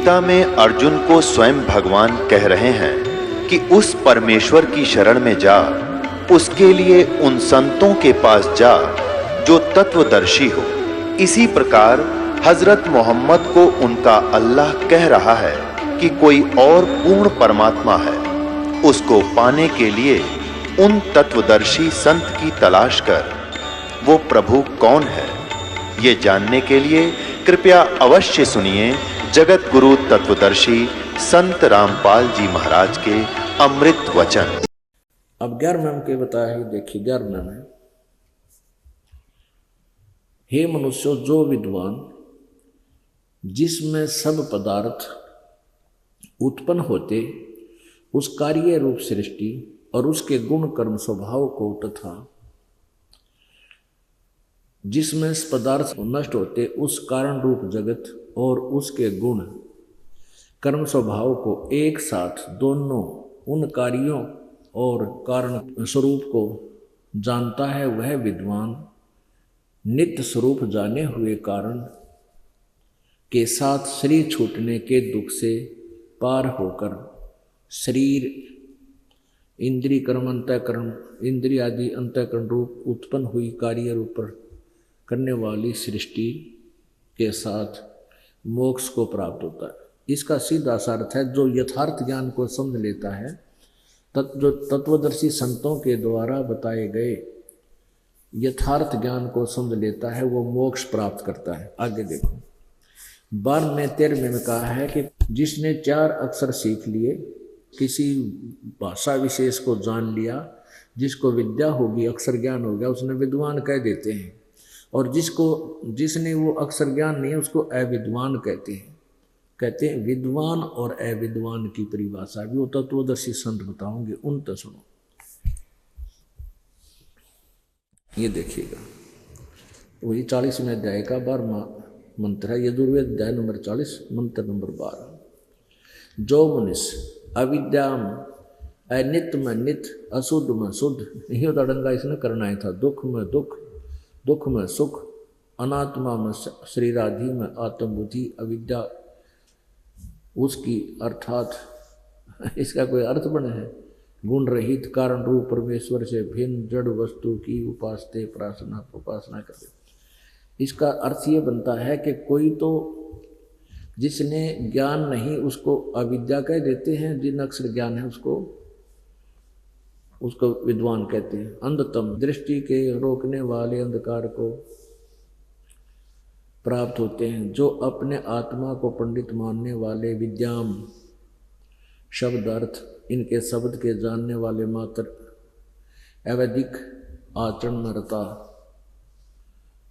गीता में अर्जुन को स्वयं भगवान कह रहे हैं कि उस परमेश्वर की शरण में जा, उसके लिए उन संतों के पास जा जो तत्वदर्शी हो। इसी प्रकार हजरत मोहम्मद को उनका अल्लाह कह रहा है कि कोई और पूर्ण परमात्मा है, उसको पाने के लिए उन तत्वदर्शी संत की तलाश कर। वो प्रभु कौन है, ये जानने के लिए कृपया अवश्य सुनिए जगत गुरु तत्वदर्शी संत रामपाल जी महाराज के अमृत वचन। अब 11वें के बताया है, देखिए 11वें में, हे मनुष्यों, जो विद्वान जिसमें सब पदार्थ उत्पन्न होते उस कार्य रूप सृष्टि और उसके गुण कर्म स्वभाव को, तथा जिसमें पदार्थ नष्ट होते उस कारण रूप जगत और उसके गुण कर्म स्वभाव को एक साथ दोनों उन कार्यों और कारण स्वरूप को जानता है, वह विद्वान नित्य स्वरूप जाने हुए कारण के साथ शरीर छूटने के दुख से पार होकर शरीर, इंद्रिय कर्म, अंतःकरण, इंद्रिय आदि अंतःकरण रूप उत्पन्न हुई कार्य रूप करने वाली सृष्टि के साथ मोक्ष को प्राप्त होता है। इसका सीधा सा अर्थ है, जो यथार्थ ज्ञान को समझ लेता है, जो तत्वदर्शी संतों के द्वारा बताए गए यथार्थ ज्ञान को समझ लेता है, वो मोक्ष प्राप्त करता है। आगे देखो 12वें 13वें में कहा है कि जिसने 4 अक्षर सीख लिए, किसी भाषा विशेष को जान लिया, जिसको विद्या होगी, अक्षर ज्ञान हो गया, उसने विद्वान कह देते हैं। और जिसने वो अक्षर ज्ञान नहीं है उसको अविद्वान कहते हैं। विद्वान और अविद्वान की परिभाषा भी वो तत्वदर्शी संत बताओगे, उन तो सुनो। ये देखिएगा, वही 40वें अध्याय का 12वां मंत्र है, यजुर्वेद अध्याय नंबर 40 मंत्र नंबर 12। जो मनुष्य अविद्याम, अनित्य में नित्य, अशुद्ध में शुद्ध, यही उदाहरण इसने करना ही था। दुख में दुख, दुख में सुख, अनात्मा में शरीराधि में आत्मबुद्धि, अविद्या उसकी, अर्थात इसका कोई अर्थ बने है, गुण रहित कारण रूप परमेश्वर से भिन्न जड़ वस्तु की उपासना करते। इसका अर्थ ये बनता है कि कोई तो जिसने ज्ञान नहीं उसको अविद्या कह देते हैं, जिन अक्षर ज्ञान है उसको विद्वान कहते हैं। अंधतम, दृष्टि के रोकने वाले अंधकार को प्राप्त होते हैं। जो अपने आत्मा को पंडित मानने वाले विद्याम, शब्द अर्थ इनके शब्द के जानने वाले मात्र अवैधिक आचरण में रता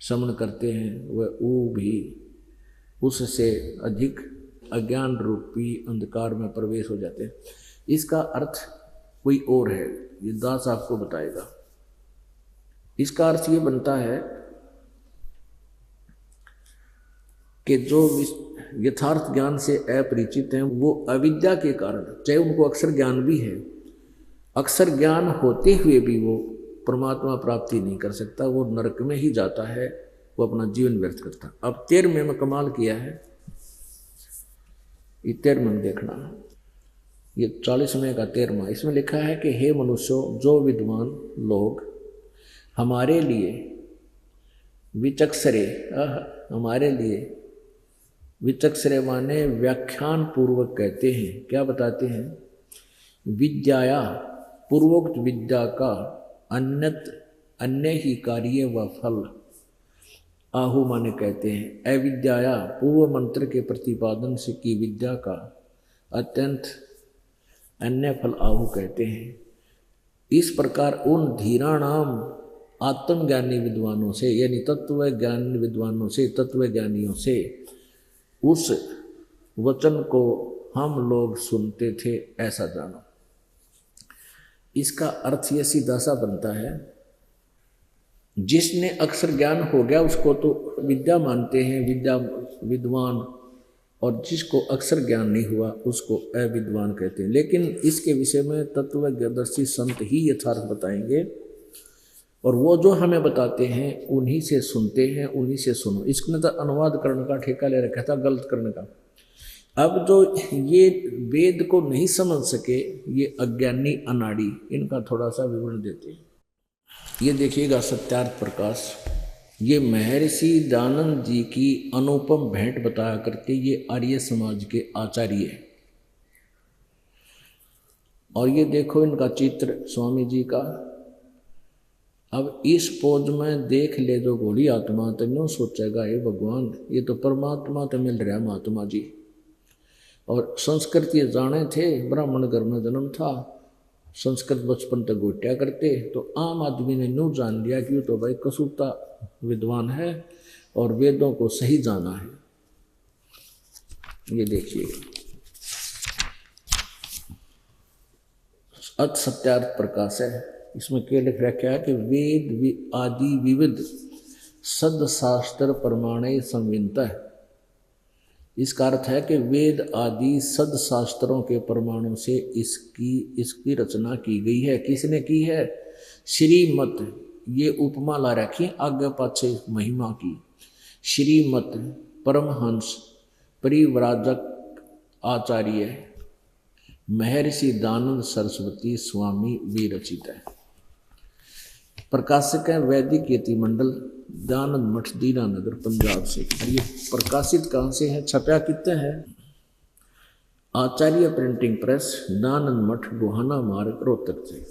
श्रवण करते हैं, वह वो भी उससे अधिक अज्ञान रूपी अंधकार में प्रवेश हो जाते हैं। इसका अर्थ कोई और है, ये दास आपको बताएगा। इसका अर्थ ये बनता है कि जो यथार्थ ज्ञान से अपरिचित हैं, वो अविद्या के कारण, चाहे उनको अक्षर ज्ञान भी है, अक्षर ज्ञान होते हुए भी वो परमात्मा प्राप्ति नहीं कर सकता, वो नरक में ही जाता है, वो अपना जीवन व्यर्थ करता। अब 13वें में कमाल किया है, ये 13वें में देखना, ये 40वें का 13वां, इसमें लिखा है कि हे मनुष्यों, जो विद्वान लोग हमारे लिए विचक्षरे, हमारे लिए विचक्षरे माने व्याख्यान पूर्वक कहते हैं, क्या बताते हैं, विद्याया पूर्वोक्त विद्या का अन्य ही कार्य व फल, आहु माने कहते हैं अविद्याया पूर्व मंत्र के प्रतिपादन से की विद्या का अत्यंत अन्य फल आहु कहते हैं। इस प्रकार उन धीराणाम आत्मज्ञानी विद्वानों से, यानी तत्व ज्ञानी विद्वानों से, तत्व ज्ञानियों से उस वचन को हम लोग सुनते थे, ऐसा जानो। इसका अर्थ ये सीधा सा बनता है, जिसने अक्षर ज्ञान हो गया उसको तो विद्या मानते हैं, विद्या विद्वान, और जिसको अक्षर ज्ञान नहीं हुआ उसको अविद्वान कहते हैं। लेकिन इसके विषय में तत्वदर्शी संत ही यथार्थ बताएंगे, और वो जो हमें बताते हैं उन्हीं से सुनते हैं, उन्हीं से सुनो। इसने तो अनुवाद करने का ठेका ले रखा था, गलत करने का, अब जो ये वेद को नहीं समझ सके, ये अज्ञानी अनाड़ी, इनका थोड़ा सा विवरण देते हैं। ये देखिएगा सत्यार्थ प्रकाश, ये महर्षि दयानंद जी की अनुपम भेंट बताया करते, ये आर्य समाज के आचार्य हैं। और ये देखो इनका चित्र स्वामी जी का। अब इस पोज में देख ले जो घोड़ी आत्मा, तो यूँ सोचेगा हे भगवान, ये तो परमात्मा तो मिल रहा है महात्मा जी। और संस्कृत ये जाने थे, ब्राह्मण घर में जन्म था, संस्कृत बचपन तक घोटिया करते, तो आम आदमी ने यूँ जान लिया कि वो तो भाई कसूता विद्वान है और वेदों को सही जाना है। ये देखिए अत सत्यार्थ प्रकाश है, इसमें क्या लिख रखा है कि वेद आदि विविध सद शास्त्र प्रमाणे संवित है। इसका अर्थ है कि वेद आदि सद शास्त्रों के प्रमाणों से इसकी रचना की गई है। किसने की है? श्रीमत, ये उपमा ला रखी आगे पाछे महिमा की। श्रीमत परमहंस परिव्राजक आचार्य महर्षि दयानंद सरस्वती स्वामी विरचित है। प्रकाशक है वैदिक यति मंडल, दयानंद मठ, दीनानगर, पंजाब से। और ये प्रकाशित कहाँ से है, छपया कितने है? आचार्य प्रिंटिंग प्रेस, दयानंद मठ, गोहाना मार्ग, रोहतक से।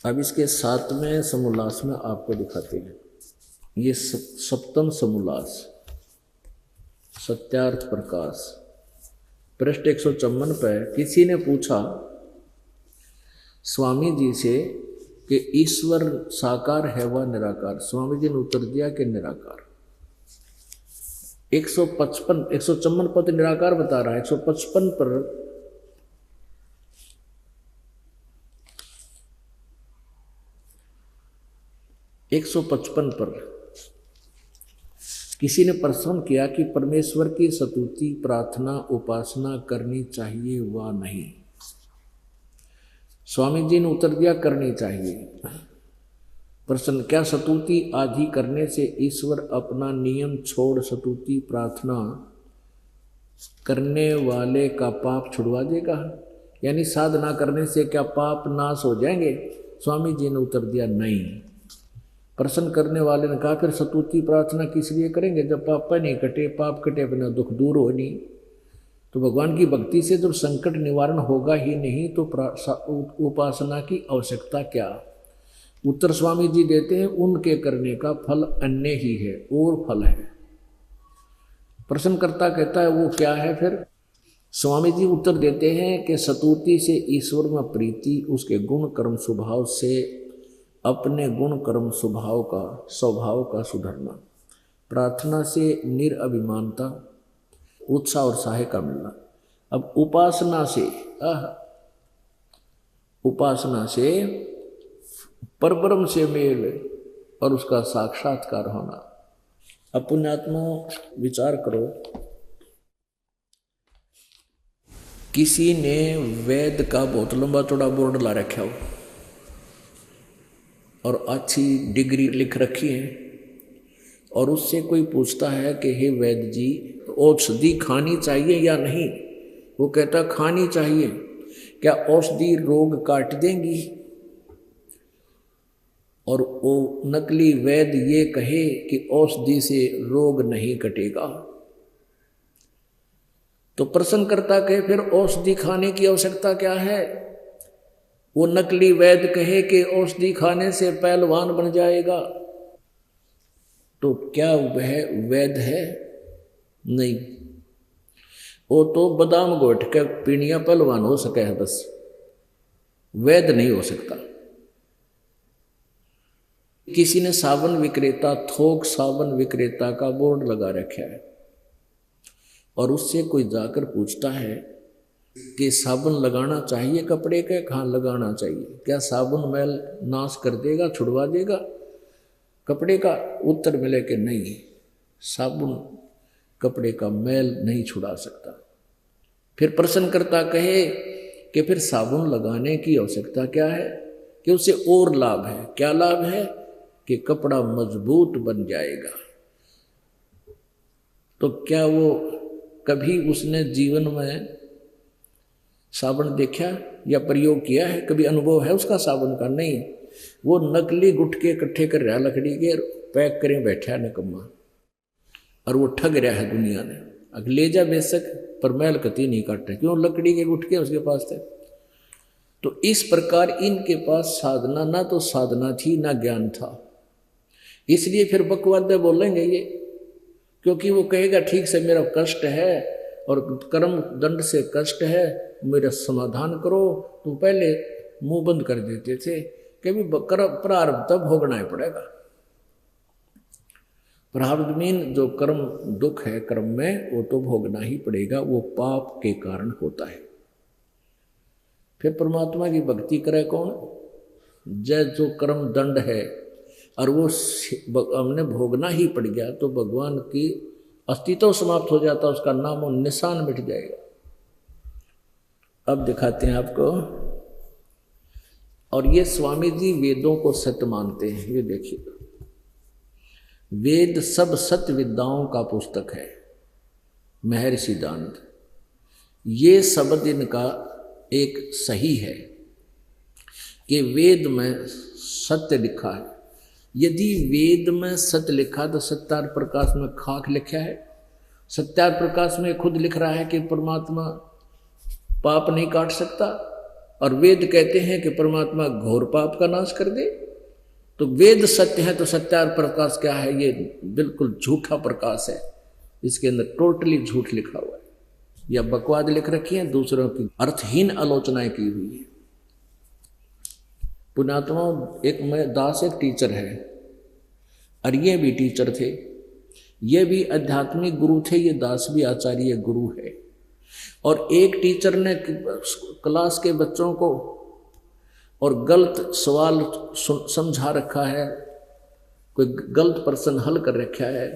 अब इसके 7वें समोल्लास में आपको दिखाते हैं। ये सप्तम समोल्लास सत्यार्थ प्रकाश, पृष्ठ 154 पर किसी ने पूछा स्वामी जी से कि ईश्वर साकार है व निराकार? स्वामी जी ने उत्तर दिया कि निराकार। 154 पद निराकार बता रहा है। 155 पर किसी ने प्रश्न किया कि परमेश्वर की स्तुति, प्रार्थना, उपासना करनी चाहिए व नहीं? स्वामी जी ने उत्तर दिया करनी चाहिए। प्रश्न, क्या स्तुति आदि करने से ईश्वर अपना नियम छोड़ स्तुति प्रार्थना करने वाले का पाप छुड़वा देगा? यानी साधना करने से क्या पाप नाश हो जाएंगे? स्वामी जी ने उत्तर दिया नहीं। प्रश्न करने वाले ने कहा फिर स्तुति प्रार्थना किस लिए करेंगे जब पाप नहीं कटे? पाप कटे बिना दुख दूर हो नहीं। तो भगवान की भक्ति से जब संकट निवारण होगा ही नहीं तो उपासना की आवश्यकता क्या? उत्तर स्वामी जी देते हैं उनके करने का फल अन्य ही है और फल है। प्रश्नकर्ता कहता है वो क्या है? फिर स्वामी जी उत्तर देते हैं कि स्तुति से ईश्वर में प्रीति, उसके गुण कर्म स्वभाव से अपने गुण कर्म स्वभाव का सुधरना, प्रार्थना से निरअभिमानता, उत्साह और सहाय का मिलना। अब उपासना से परब्रह्म से मेल और उसका साक्षात्कार होना। अब पुण्यात्मा विचार करो, किसी ने वेद का बहुत लंबा चौड़ा बोर्ड ला रखा हो और अच्छी डिग्री लिख रखी है और उससे कोई पूछता है कि हे वैद्य जी औषधि खानी चाहिए या नहीं? वो कहता खानी चाहिए। क्या औषधि रोग काट देंगी? और वो नकली वैद्य ये कहे कि औषधि से रोग नहीं कटेगा, तो प्रश्नकर्ता कहे फिर औषधि खाने की आवश्यकता क्या है? वो नकली वैद्य कहे कि औषधि खाने से पहलवान बन जाएगा, तो क्या वह वैद्य है? नहीं, वो तो बादाम घोट के पीणिया पहलवान हो सके है बस, वैद्य नहीं हो सकता। किसी ने साबुन विक्रेता, थोक साबुन विक्रेता का बोर्ड लगा रखा है और उससे कोई जाकर पूछता है कि साबुन लगाना चाहिए कपड़े के? कहाँ लगाना चाहिए? क्या साबुन मैल नाश कर देगा, छुड़वा देगा कपड़े का? उत्तर मिले कि नहीं, साबुन कपड़े का मैल नहीं छुड़ा सकता। फिर प्रश्नकर्ता कहे कि फिर साबुन लगाने की आवश्यकता क्या है? कि उससे और लाभ है। क्या लाभ है? कि कपड़ा मजबूत बन जाएगा। तो क्या वो कभी उसने जीवन में साबुन देखा या प्रयोग किया है? कभी अनुभव है उसका साबुन का? नहीं। वो नकली गुटके इकट्ठे कर रहा लकड़ी के, पैक करें बैठा निकम्मा, और वो ठग रहा है दुनिया ने। अगर ले जा बेशक, पर मैल कती नहीं काटे, क्यों? लकड़ी के गुटके उसके पास थे। तो इस प्रकार इनके पास साधना, ना तो साधना थी ना ज्ञान था, इसलिए फिर बकवाद बोलेंगे ये, क्योंकि वो कहेगा ठीक से मेरा कष्ट है और कर्म दंड से कष्ट है, मेरा समाधान करो। तो पहले मुंह बंद कर देते थे कि भी प्रारब्ध तब भोगना ही पड़ेगा। प्रारब्ध मीन जो कर्म दुख है कर्म में, वो तो भोगना ही पड़ेगा, वो पाप के कारण होता है। फिर परमात्मा की भक्ति करे कौन? जय जो कर्म दंड है और वो हमने भोगना ही पड़ गया, तो भगवान की अस्तित्व समाप्त हो जाता, उसका नाम और निशान मिट जाएगा। अब दिखाते हैं आपको। और ये स्वामी जी वेदों को सत्य मानते हैं। ये देखिए, वेद सब सत्य विद्याओं का पुस्तक है। महर्षि दानंद, ये शब्द इनका एक सही है कि वेद में सत्य लिखा है। यदि वेद में सत्य लिखा तो सत्यार प्रकाश में खाक लिखा है। सत्यार प्रकाश में खुद लिख रहा है कि परमात्मा पाप नहीं काट सकता, और वेद कहते हैं कि परमात्मा घोर पाप का नाश कर दे। तो वेद सत्य है तो सत्यार प्रकाश क्या है? ये बिल्कुल झूठा प्रकाश है, इसके अंदर टोटली झूठ लिखा हुआ है, या बकवाद लिख रखी है, दूसरों की अर्थहीन आलोचनाएं की हुई है। पुण्यात्मा, एक मैं दास एक टीचर है, और ये भी टीचर थे, ये भी आध्यात्मिक गुरु थे, ये दास भी आचार्य गुरु है। और एक टीचर ने क्लास के बच्चों को और गलत सवाल समझा रखा है, कोई गलत प्रश्न हल कर रखा है,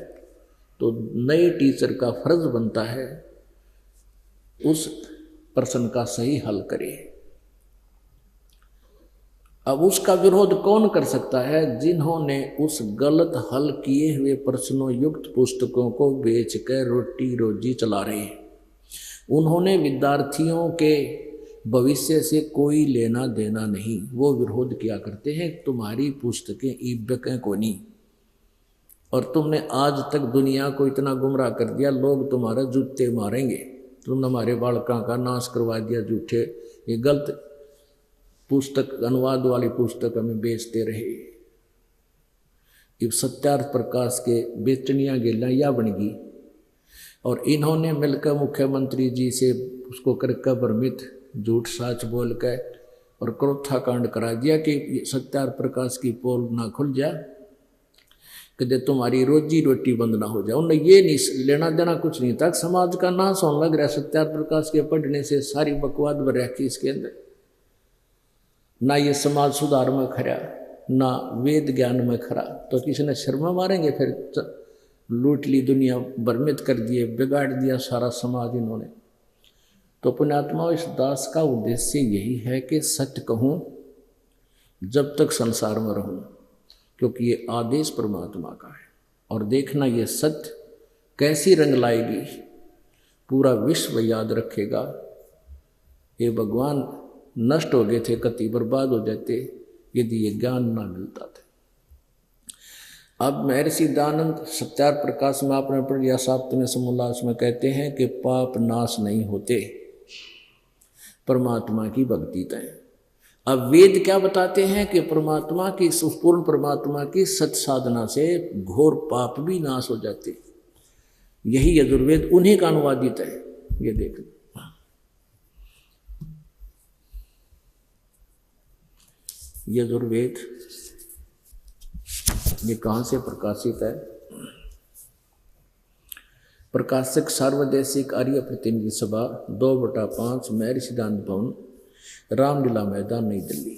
तो नए टीचर का फर्ज बनता है उस प्रश्न का सही हल करे। अब उसका विरोध कौन कर सकता है? जिन्होंने उस गलत हल किए हुए प्रश्नों युक्त पुस्तकों को बेचकर रोटी रोजी चला रहे हैं। उन्होंने विद्यार्थियों के भविष्य से कोई लेना देना नहीं। वो विरोध किया करते हैं, तुम्हारी पुस्तकें ईबकें को नहीं, और तुमने आज तक दुनिया को इतना गुमराह कर दिया, लोग तुम्हारा जूते मारेंगे, तुमने हमारे बालकों का नाश करवा दिया झूठे, ये गलत पुस्तक अनुवाद वाली पुस्तक हमें बेचते रहे। इब सत्यार्थ प्रकाश के बेचनिया गेला या बन गई, और इन्होंने मिलकर मुख्यमंत्री जी से उसको करके भ्रमित झूठ साच बोल कर और क्रोथा कांड करा दिया कि सत्यार्थ प्रकाश की पोल ना खुल जा, कदे तुम्हारी रोजी रोटी बंद ना हो जाए। उन्हें ये नहीं लेना देना कुछ नहीं था, समाज का नाश होने लग रहा सत्यार्थ प्रकाश के पढ़ने से। सारी बकवाद भर रखी इसके अंदर, ना ये समाज सुधार में खरा, ना वेद ज्ञान में खरा, तो किसी ने शर्मा मारेंगे। फिर लूट ली दुनिया, भ्रमित कर दिए, बिगाड़ दिया सारा समाज इन्होंने। तो पुण्यात्मा, इस दास का उद्देश्य यही है कि सत्य कहूँ जब तक संसार में रहूँ, क्योंकि ये आदेश परमात्मा का है। और देखना ये सत्य कैसी रंग लाएगी, पूरा विश्व याद रखेगा। ये भगवान नष्ट हो गए थे, कति बर्बाद हो जाते यदि ये ज्ञान ना मिलता था। अब महर्षि दानंद सत्यार्थ प्रकाश में आपने पढ़ लिया, साप्तम्य समोल्लास में कहते हैं कि पाप नाश नहीं होते, परमात्मा की भक्ति तय। अब वेद क्या बताते हैं कि परमात्मा की, सुपूर्ण परमात्मा की सत साधना से घोर पाप भी नाश हो जाते। यही यजुर्वेद उन्हीं का अनुवादित है। ये देख, यजुर्वेद ये कहाँ से प्रकाशित है? प्रकाशक सार्वदेशिक आर्य प्रतिनिधि सभा 2/5 महर्षि दानंद भवन, रामलीला मैदान, नई दिल्ली।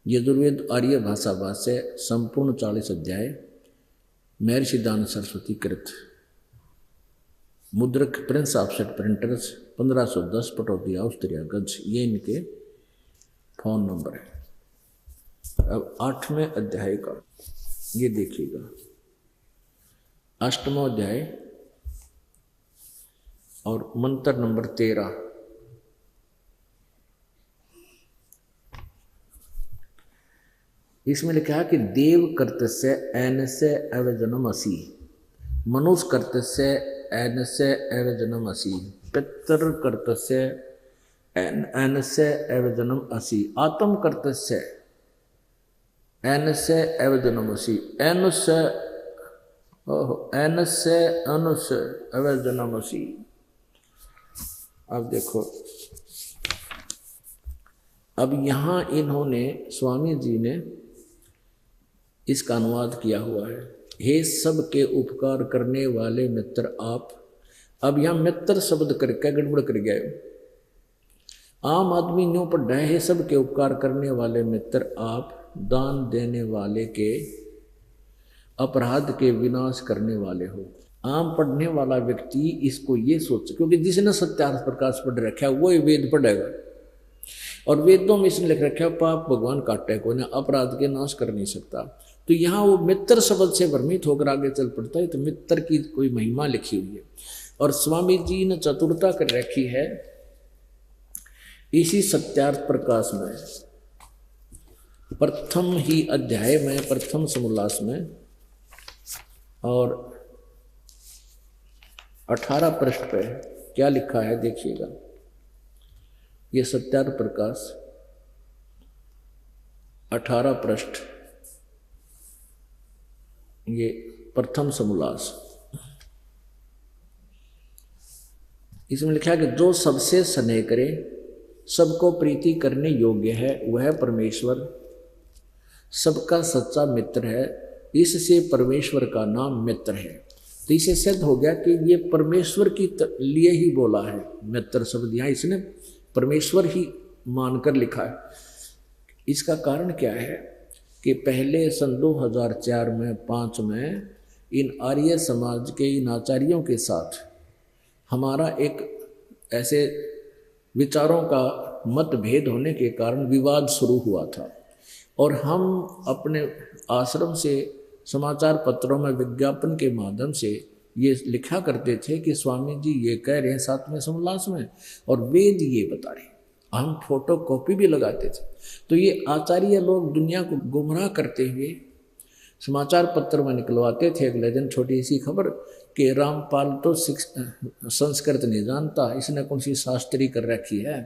यजुर्वेद आर्य भाषा भाष्य संपूर्ण 40 अध्याय, महर्षि दानंद सरस्वती कृत, मुद्रक प्रिंस ऑफसेट प्रिंटर्स 1510 पटौदी ऑस्ट्रिया गंज। ये इनके फोन नंबर है। अब 8वें अध्याय का ये देखिएगा, 8वां अध्याय और मंत्र नंबर 13। इसमें लिखा है कि देव कर्तस्य एन से अवजनम असी, मनुष्य कर्तस्य एन से अवजनम असी, पितर कर्तस्य एन से अवजनम असी, आत्म कर्तस्य एन से अवजनम असी, एन से अनुस अवजनम असी। अब देखो, अब यहाँ इन्होंने स्वामी जी ने इसका अनुवाद किया हुआ है। हे सबके उपकार करने वाले मित्र आप। अब यहाँ मित्र शब्द करके गड़बड़ कर गए। आम आदमी न्यू पढ़ा है, हे सबके उपकार करने वाले मित्र आप, दान देने वाले के अपराध के विनाश करने वाले हो। आम पढ़ने वाला व्यक्ति इसको ये सोच, क्योंकि जिसने सत्यार्थ प्रकाश पढ़ रखा है वो वेद पढ़ेगा, और वेदों में इसने लिख रखा है पाप भगवान काटे को ना, अपराध के नाश कर नहीं सकता। तो यहाँ वो मित्र शब्द से भ्रमित होकर आगे चल पड़ता है। तो मित्र की कोई महिमा लिखी हुई है, और स्वामी जी ने चतुरता कर रखी है इसी सत्यार्थ प्रकाश में, प्रथम ही अध्याय में, प्रथम समोल्लास में, और 18 पृष्ठ पे क्या लिखा है देखिएगा। ये सत्यार्थ प्रकाश 18 पृष्ठ, ये प्रथम समोल्लास। इसमें लिखा है कि जो सबसे स्नेह करे, सबको प्रीति करने योग्य है, वह परमेश्वर सबका सच्चा मित्र है। इससे परमेश्वर का नाम मित्र है। तो इसे सिद्ध हो गया कि ये परमेश्वर की लिए ही बोला है मित्र शब्द, यहाँ इसने परमेश्वर ही मानकर लिखा है। इसका कारण क्या है कि पहले सन 2004 में 5 में इन आर्य समाज के इन आचार्यों के साथ हमारा एक ऐसे विचारों का मतभेद होने के कारण विवाद शुरू हुआ था, और हम अपने आश्रम से समाचार पत्रों में विज्ञापन के माध्यम से ये लिखा करते थे कि स्वामी जी ये कह रहे हैं 7वें समोल्लास में, और वेद ये बता रहे हैं। हम फोटो कॉपी भी लगाते थे। तो ये आचार्य लोग दुनिया को गुमराह करते हुए समाचार पत्र में निकलवाते थे एक लेजेंड, छोटी सी खबर कि रामपाल तो संस्कृत नहीं जानता, इसने कौन सी शास्त्री कर रखी है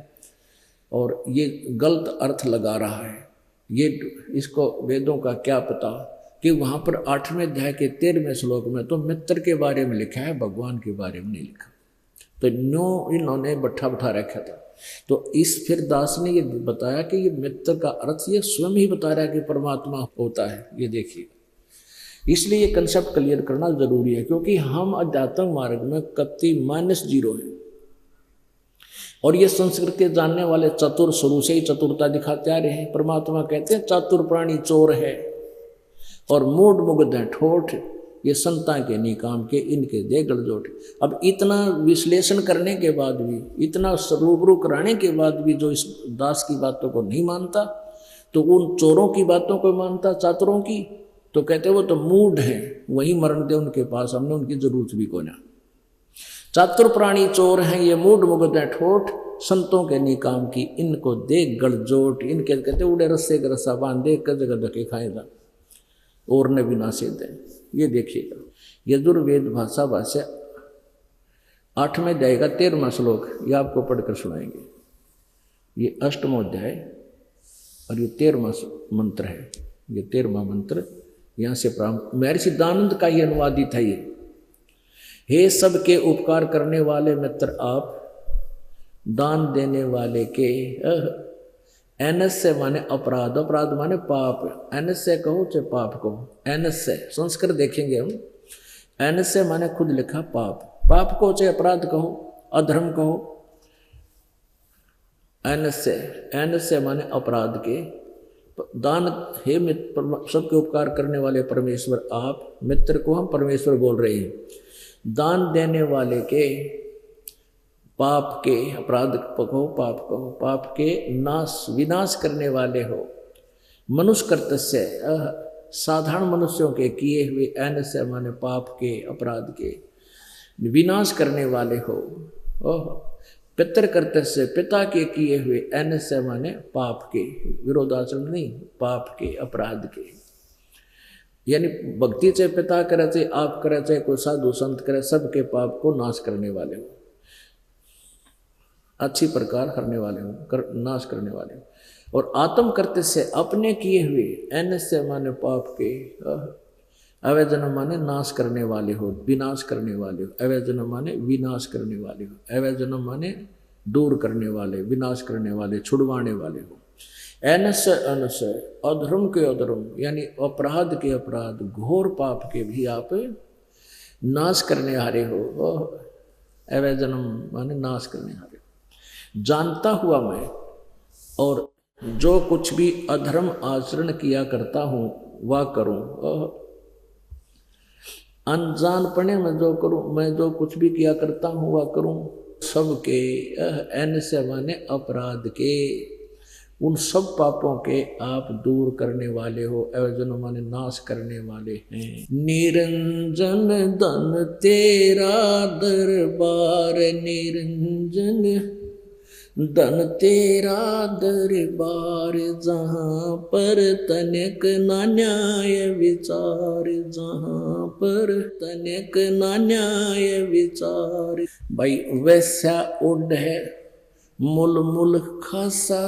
और ये गलत अर्थ लगा रहा है, ये इसको वेदों का क्या पता। कि वहाँ पर 8वें अध्याय के 13वें श्लोक में तो मित्र के बारे में लिखा है, भगवान के बारे में नहीं लिखा। तो न्यो इन्होंने बैठा रखा था। तो इस फिर दास ने ये बताया कि ये मित्र का अर्थ ये स्वयं ही बता रहा है कि परमात्मा होता है। ये देखिए, इसलिए ये कंसेप्ट क्लियर करना जरूरी है, क्योंकि हम अध्यात्म मार्ग में कति -0 है, और ये संस्कृत के जानने वाले चतुर शुरू से ही चतुरता दिखाते आ रहे हैं। परमात्मा कहते हैं चातुर प्राणी चोर है, और मूड मुग्ध है ठोठ, ये संता के निकाम के, इनके दे गलजोट। अब इतना विश्लेषण करने के बाद भी, इतना रूबरू कराने के बाद भी जो इस दास की बातों को नहीं मानता, तो उन चोरों की बातों को मानता, चातुरों की, तो कहते वो तो मूड है, वही मरण दे उनके पास, हमने उनकी जरूरत भी को ना। चातुर प्राणी चोर हैं, ये मूड मुग्ध है ठोठ, संतों के निकाम की, इनको दे गलजोट। इनके कहते उड़े रस्से के रस्सा बांध दे, कर जगह धके खाएगा और न बिना से दे। ये देखिएगा, यजुर्वेद भाषा 8वें अध्याय का 13वां श्लोक, ये आपको पढ़कर सुनाएंगे। ये 8वां अध्याय और ये 13वां मंत्र है। ये 13वां मंत्र यहाँ से प्रारंभ, महर्षि दानंद का ही अनुवादित है ये। हे सबके उपकार करने वाले मित्र आप, दान देने वाले के, एनस से माने अपराध, अपराध माने पाप, एनस से कहो चाहे पाप कहो, एनस से संस्कृत देखेंगे हम। एनस से माने खुद लिखा पाप, पाप को चाहे अपराध कहो, अधर्म कहो। एनस से माने अपराध के दान। हे मित्र, सबके उपकार करने वाले परमेश्वर आप, मित्र को हम परमेश्वर बोल रहे हैं। दान देने वाले के, पाप के, अपराध कहो, पाप कहो, पाप के नाश, विनाश करने वाले हो। मनुष्य कर्तस्य, साधारण मनुष्यों के किए हुए, एन से माने पाप के, अपराध के विनाश करने वाले हो। ओह, पितर करते से पिता के किए हुए, एन से माने पाप के, विरोधाचरण नहीं, पाप के, अपराध के। यानी भक्ति चाहे पिता करे, चाहे आप करे, चाहे कोई साधु संत करे, सबके पाप को नाश करने वाले हो, अच्छी प्रकार करने वाले हो, नाश करने वाले हो। और आत्म करते से अपने किए हुए, एन से माने पाप के, अवय जन्म माने नाश करने वाले हो, विनाश करने वाले हो, अवय जन्म माने विनाश करने वाले हो, अवय जन्म माने दूर करने वाले, विनाश करने वाले, छुड़वाने वाले हो। एनस अनस, अधर्म के अधर्म, यानी अपराध के अपराध, घोर पाप के भी आप नाश करने हारे हो। अवय जन्म माने नाश करने हारे हो। जानता हुआ मैं और जो कुछ भी अधर्म आचरण किया करता हूँ वह करूँ, अनजानपने में जो करूं, मैं जो कुछ भी किया करता हूं वह करूं, सबके, एन से माने अपराध के, उन सब पापों के आप दूर करने वाले हो, एवं माने नाश करने वाले हैं। निरंजन धन तेरा दरबार, निरंजन धन तेरा दरबार, जहाँ पर तनिक ना न्याय विचार, जहाँ पर तनिक ना न्याय विचार। भाई वैसा उड है मुल मुल खासा,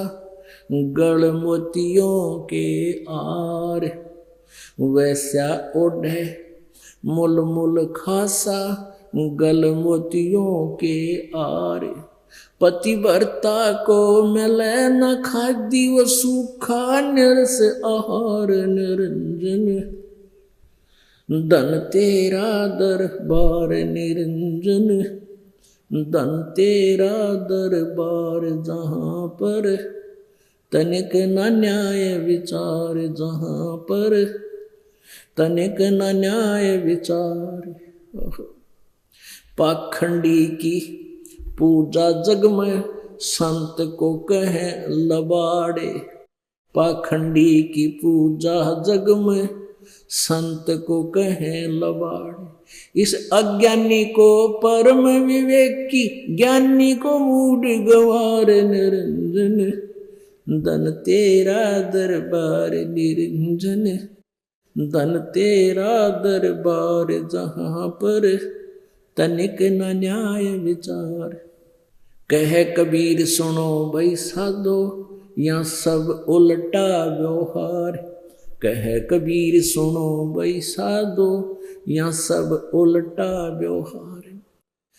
गढ़ मोतियों के आर, वैसा उड है मुल मुल खासा, गल मोतियों के आर। पतिव्रता को मिले न खादी व सूखा निरस आहार, निरंजन धन तेरा दरबार, निरंजन धन तेरा दरबार, जहाँ पर तनिक न न्याय विचार, जहाँ पर तनिक न न्याय विचार। पाखंडी की पूजा जग में संत को कहे लबाड़े, पाखंडी की पूजा जग में संत को कहे लबाड़े। इस अज्ञानी को परम विवेकी, ज्ञानी को मूड गवार, निरंजन धन तेरा दरबार, निरंजन धन तेरा दरबार, जहाँ पर तनिक न न्याय विचार। कहे कबीर सुनो भाई साधो, या सब उल्टा व्यवहार, कहे कबीर सुनो भाई साधो, या सब उल्टा व्यवहार।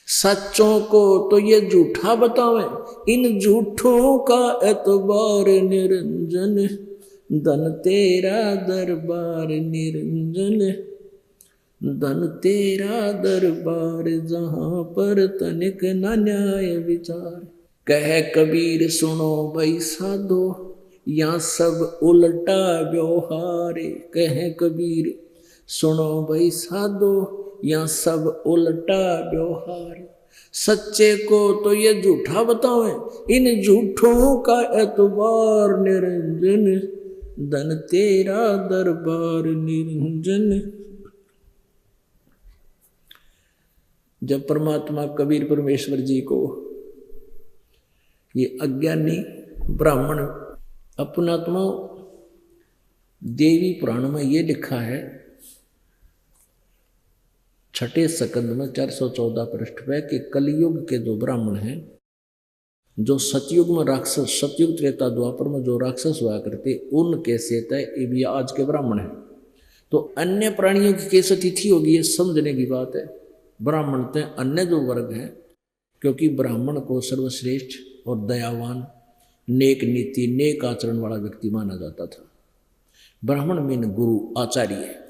सच्चों को तो ये झूठा बतावे, इन झूठों का एतबार, निरंजन धन तेरा दरबार, निरंजन धन तेरा दरबार, जहाँ पर तनिक न न्याय विचार। कहे कबीर सुनो भाई साधो, या सब उल्टा व्यवहार, कहे कबीर सुनो भाई साधो, या सब उल्टा व्यवहार। सच्चे को तो ये झूठा बतावे, इन झूठों का एतबार, निरंजन धन तेरा दरबार, निरंजन। जब परमात्मा कबीर परमेश्वर जी को ये अज्ञानी ब्राह्मण, अपनात्मा देवी पुराण में ये लिखा है, छठे स्कंद में 414 पृष्ठ पे, कि कलयुग के जो ब्राह्मण हैं, जो सतयुग में राक्षस, सतयुग त्रेता द्वापर में जो राक्षस हुआ करते, उनके से तय भी आज के ब्राह्मण हैं। तो अन्य प्राणियों की कैसे तिथि होगी, ये समझने की बात है। ब्राह्मण तो अन्य जो वर्ग है, क्योंकि ब्राह्मण को सर्वश्रेष्ठ और दयावान, नेक नीति, नेक आचरण वाला व्यक्ति माना जाता था। ब्राह्मण मीन गुरु, आचार्य है।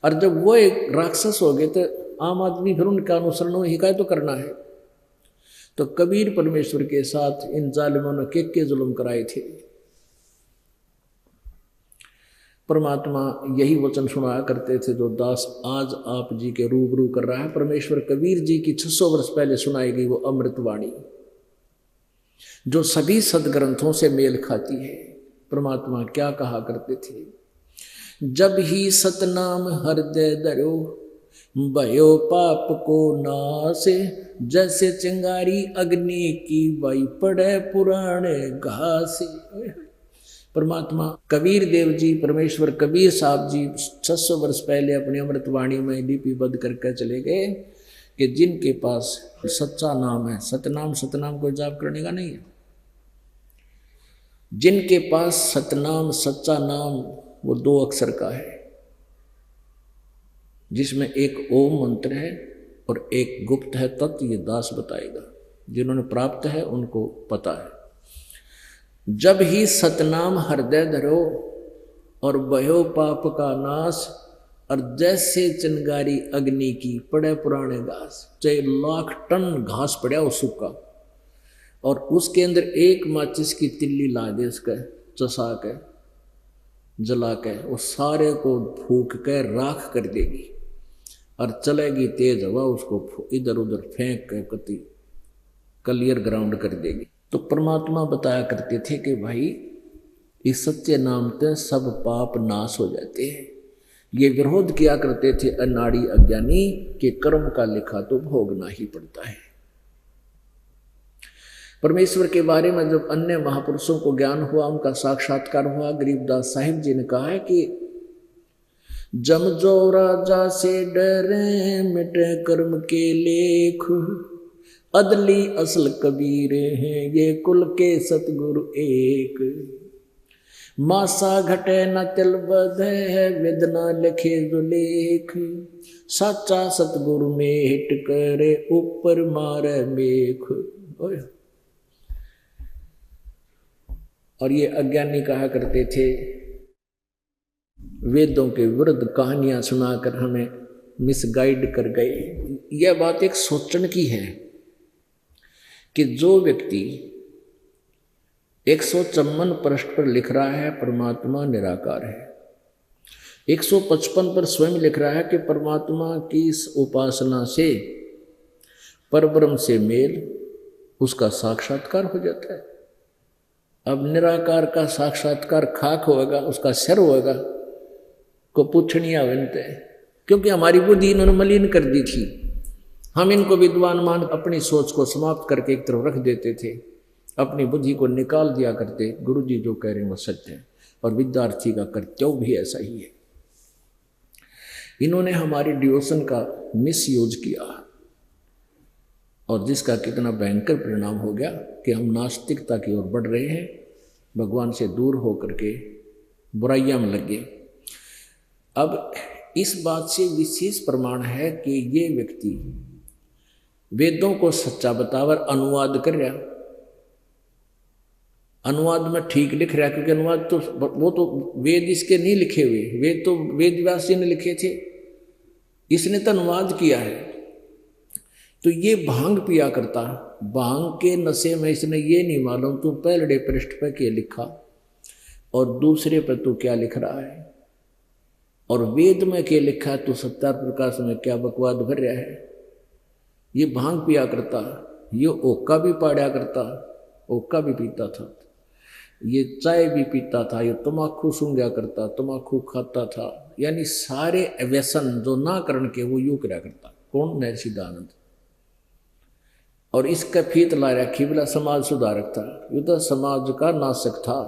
और जब वो एक राक्षस हो गए तो आम आदमी फिर उनका अनुसरण हो, हिकायत तो करना है। तो कबीर परमेश्वर के साथ इन जालिमों ने के जुल्म कराए थे। परमात्मा यही वचन सुनाया करते थे जो दास आज आप जी के रूबरू कर रहा है। परमेश्वर कबीर जी की 600 वर्ष पहले सुनाई गई वो अमृतवाणी, जो सभी सदग्रंथों से मेल खाती है। परमात्मा क्या कहा करते थे, जब ही सतनाम हृदय धरो, भयो पाप को नासे, जैसे चिंगारी अग्नि की वाई पड़े पुराने घासे। परमात्मा कबीर देव जी, परमेश्वर कबीर साहब जी 600 वर्ष पहले अपनी अमृतवाणी में लिपिबद्ध करके चले गए कि जिनके पास सच्चा नाम है, सतनाम, सतनाम को जाप करने का नहीं है, जिनके पास सतनाम सच्चा नाम वो 2 अक्षर का है, जिसमें एक ओम मंत्र है और एक गुप्त है तत्व, ये दास बताएगा। जिन्होंने प्राप्त है उनको पता है। जब ही सतनाम हृदय धरो और भयो पाप का नाश, और जैसे चिंगारी अग्नि की पड़े पुराने घास, चाहे 1,00,000 टन घास पड़ा हो सूखा, और उसके अंदर एक माचिस की तिल्ली ला दे, उसका चसा के जला के वो सारे को फूक के राख कर देगी, और चलेगी तेज हवा, उसको इधर उधर फेंक के कति क्लियर ग्राउंड कर देगी। तो परमात्मा बताया करते थे कि भाई इस सच्चे नाम से सब पाप नाश हो जाते हैं। ये विरोध किया करते थे अनाड़ी अज्ञानी कि कर्म का लिखा तो भोगना ही पड़ता है। परमेश्वर के बारे में जब अन्य महापुरुषों को ज्ञान हुआ, उनका साक्षात्कार हुआ, गरीबदास साहिब जी ने कहा है कि जम जो राजा से डरे, मिटे कर्म के लेख, अदली असल कबीर हैं ये कुल के सतगुरु एक। मासा घटे न तिल बधे है, वेदना लिखे जो लेख, साचा सतगुरु में हिट करे, ऊपर मारे मेख। और ये अज्ञानी कहा करते थे, वेदों के विरुद्ध कहानियां सुनाकर हमें मिसगाइड कर गए। यह बात एक सोचने की है कि जो व्यक्ति 154 पृष्ठ पर लिख रहा है परमात्मा निराकार है, 155 पर स्वयं लिख रहा है कि परमात्मा की इस उपासना से परब्रह्म से मेल, उसका साक्षात्कार हो जाता है। अब निराकार का साक्षात्कार खाक होगा, उसका सिर होगा, को पूछनिया बनते हैं, क्योंकि हमारी बुद्धि इन्होंने मलिन कर दी थी। हम इनको विद्वान मान अपनी सोच को समाप्त करके एक तरफ रख देते थे, अपनी बुद्धि को निकाल दिया करते। गुरु जी जो कह रहे हैं वो सत्य है, और विद्यार्थी का कर्तव्य भी ऐसा ही है। इन्होंने हमारी डिवोशन का मिसयूज किया, और जिसका कितना भयंकर परिणाम हो गया कि हम नास्तिकता की ओर बढ़ रहे हैं, भगवान से दूर होकर के बुराइयां में लगे। अब इस बात से विशेष प्रमाण है कि ये व्यक्ति वेदों को सच्चा बतावर अनुवाद कर रहा, अनुवाद में ठीक लिख रहा, क्योंकि अनुवाद तो वो तो वेद इसके नहीं लिखे हुए, वेद तो वेद व्यास जी ने लिखे थे, इसने तो अनुवाद किया है। तो ये भांग पिया करता, भांग के नशे में इसने ये नहीं मालूम तू पहले पृष्ठ पर क्या लिखा और दूसरे पर तू क्या लिख रहा है, और वेद में क्या लिखा है तो सत्यार प्रकाश में क्या बकवाद भर रहा है। ये भांग पिया करता, ये ओका भी पाड़ा करता, ओका भी पीता था, ये चाय भी पीता था, ये तम्बाकू सूंघा करता, तम्बाकू खाता था, यानी सारे व्यसन जो ना करण के वो यूँ करा करता। कौन? महर्षि दयानंद। और इसका फीत ला रखी बोला समाज सुधारक था, ये तो समाज का नाशक था।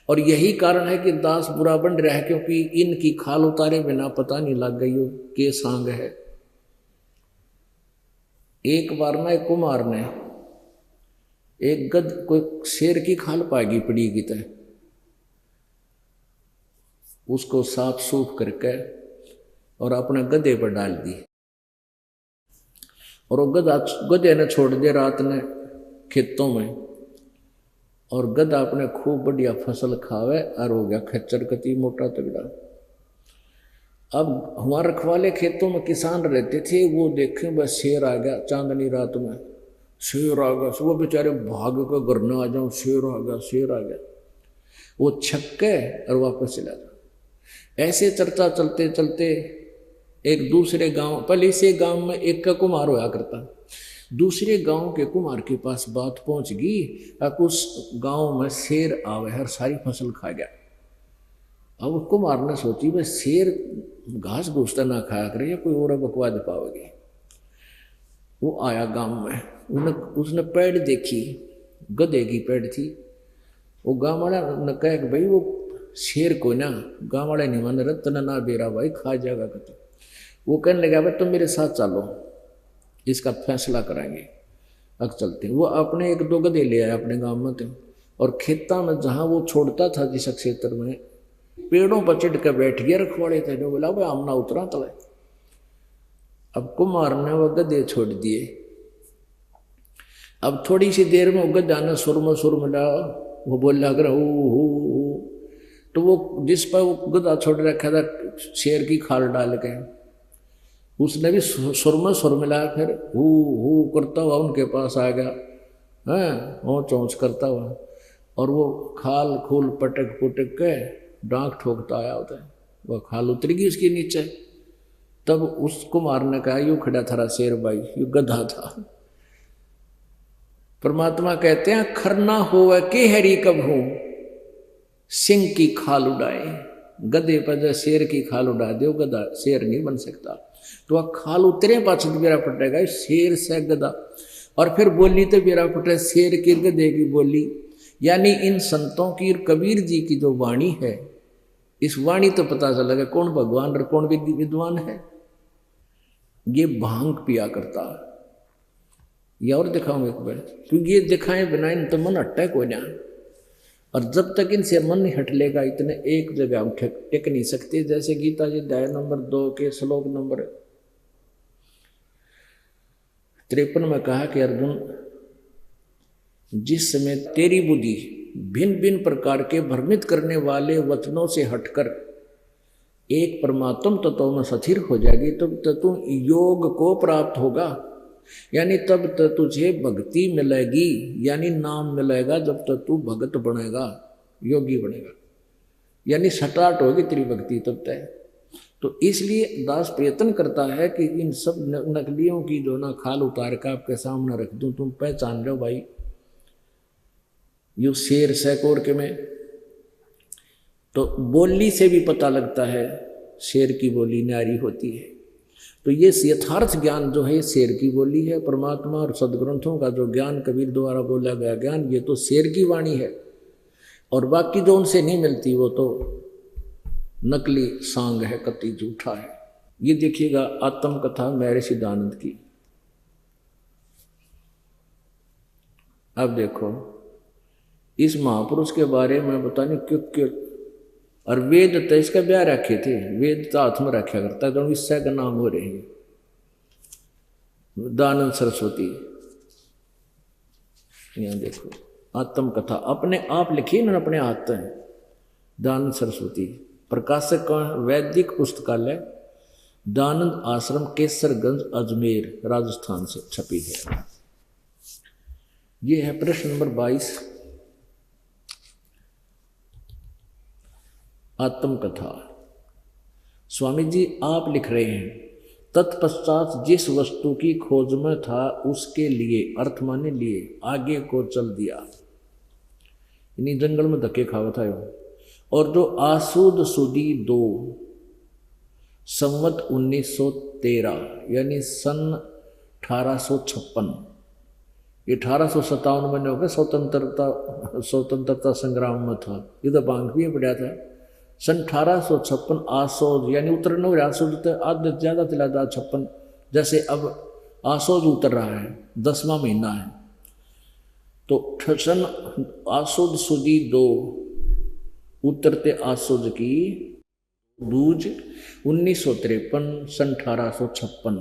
और यही कारण है कि दास बुरा बन रहा है, क्योंकि इनकी खाल उतारे बिना पता नहीं लग गई हो के सांग है। एक बार ना एक कुमार ने एक गद कोई शेर की खाल पाएगी पड़ी की तय, उसको साफ सूफ करके और अपने गधे पर डाल दी, और वो गधे ने छोड़ दिया रात ने खेतों में, और गधा अपने खूब बढ़िया फसल खावे और हो गया खच्चर कती मोटा तगड़ा। अब हमारे रखवाले खेतों में किसान रहते थे, वो देखें बस शेर आ गया चांदनी रात में, शेर आ गया, वो बेचारे भाग के घर में आ जाओ, शेर आ गया, शेर आ गया, वो छक्के और वापस चला गया। ऐसे चर्चा चलते चलते एक दूसरे गांव, पहले इसे गांव में एक का कुमार होया करता, दूसरे गांव के कुमार के पास बात पहुंच गई, उस गांव में शेर आवे हर सारी फसल खा गया। अब उसको मारने सोची भाई शेर घास घूसता ना खाया करे या कोई और बकवाद पाओगे। वो आया गांव में, उसने पेड़ देखी, गधे की पेड़ थी। वो गांव वाला ने कहा कि भाई वो शेर को ना, गांव वाले नहीं मान रतन ना बेरा भाई खा जाएगा कतो। वो कहने लगा भाई तुम मेरे साथ चलो, इसका फैसला कराएंगे। अब चलते हैं। वो अपने एक दो गधे ले आया अपने गांव में थे, और खेता में जहाँ वो छोड़ता था जिस क्षेत्र में, पेड़ों पर चढ़ कर बैठ गया रखवाड़े थे। जो बोला भाई आमना उतरा तले। अब कुमार ने वो गधे छोड़ दिए। अब थोड़ी सी देर में वो गधा ने सुर मिला, वो बोल अगर हो। तो वो जिस पर वो गधा छोड़ रखा था शेर की खाल डाल के, उसने भी सुर मिलाया। फिर हु करता हुआ उनके पास आ गया, हैं वो चौंच करता हुआ, और वो खाल खूल पटक पुटक के डांक ठोकता आया होता है। वह खाल उतरेगी उसके नीचे। तब उसको मारने का यूं खड़ा था शेर भाई, यू गधा था। परमात्मा कहते हैं खरना होवे के हरी कब हो, सिंह की खाल उड़ाए। गधे पर जब शेर की खाल उड़ा दे, गधा शेर नहीं बन सकता। तो वह खाल उतरे पाछे बेरा पटेगा शेर से गधा। और फिर बोली तो बेरा पटे शेर की गधे की बोली। यानी इन संतों की, कबीर जी की जो वाणी है, इस वाणी तो पता चलेगा कौन भगवान और कौन विद्वान है। ये भांग पिया करता। ये और दिखाऊंगा एक बार, क्योंकि ये दिखाए बिना इन तो मन हटता है कोई ना। और जब तक इनसे मन नहीं हट लेगा, इतने एक जगह हम टेक नहीं सकते। जैसे गीता जी अध्याय नंबर 2 के श्लोक नंबर 53 में कहा कि अर्जुन, जिस समय तेरी बुद्धि भिन्न भिन्न प्रकार के भ्रमित करने वाले वचनों से हटकर एक परमात्म तत्व में स्थिर हो जाएगी, तब तो तुम योग को प्राप्त होगा। यानी तब तो तुझे भक्ति मिलेगी, यानी नाम मिलेगा। जब तक तू भगत बनेगा, योगी बनेगा, यानी स्टार्ट होगी तेरी भक्ति तब तक। तो इसलिए दास प्रयत्न करता है कि इन सब नकलियों की जो ना खाल उतार कर आपके सामने रख दूं, तुम पहचान लो भाई यू शेर सैकोर के में। तो बोली से भी पता लगता है शेर की बोली न्यारी होती है। तो ये यथार्थ ज्ञान जो है शेर की बोली है। परमात्मा और सदग्रंथों का जो ज्ञान कबीर द्वारा बोला गया ज्ञान, ये तो शेर की वाणी है। और बाकी जो उनसे नहीं मिलती वो तो नकली सांग है, कति झूठा है। ये देखिएगा आत्मकथा महर्षि दयानंद की। अब देखो इस महापुरुष के बारे में बता नहीं क्यों। और वेद तो इसका ब्याह रखे थे, वेद तो हाथ में रखा करता है, तो इससे का नाम हो रहे हैं दयानंद सरस्वती। यहाँ देखो आत्मकथा अपने आप लिखी ना, अपने हाथ है। दयानंद सरस्वती प्रकाशक कौन है? वैदिक पुस्तकालय दयानंद आश्रम केसरगंज अजमेर राजस्थान से छपी है। ये है प्रश्न नंबर 22। आत्मकथा। स्वामी जी आप लिख रहे हैं, तत्पश्चात जिस वस्तु की खोज में था उसके लिए अर्थ माने लिए आगे को चल दिया। इन्हीं जंगल में धक्के खावा था। और जो आसूद सुदी 2 संवत 1913 यानी सन 1856, 1857 में हो गया स्वतंत्रता संग्राम में था। ये तो बांग भी पड़ा था। सन 1856 आसोज यानी उतरना हो रहा, आसोज आधे ज़्यादा चला था 56। जैसे अब आसोज उतर रहा है, 10वां महीना है। तो सन आसोज सुदी 2 उतरते आसोज की दूज 1953 सन 1856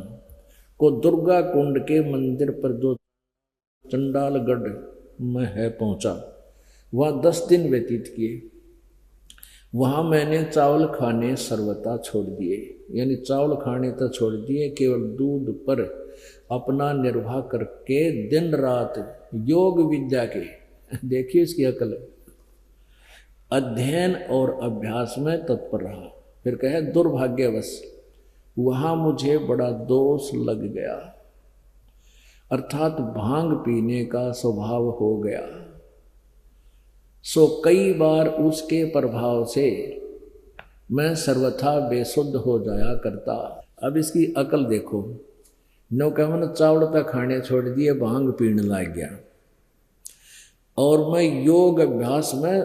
को दुर्गा कुंड के मंदिर पर जो चंडालगढ़ में है पहुंचा। वहाँ 10 दिन व्यतीत किए। वहाँ मैंने चावल खाने सर्वथा छोड़ दिए, यानी चावल खाने तो छोड़ दिए, केवल दूध पर अपना निर्वाह करके दिन रात योग विद्या के, देखिए इसकी अकल, अध्ययन और अभ्यास में तत्पर रहा। फिर कहे दुर्भाग्यवश वहाँ मुझे बड़ा दोष लग गया, अर्थात भांग पीने का स्वभाव हो गया। सो कई बार उसके प्रभाव से मैं सर्वथा बेसुद्ध हो जाया करता। अब इसकी अकल देखो, नौकमन चावल पे खाने छोड़ दिए, भांग पीने लग गया, और मैं योग अभ्यास में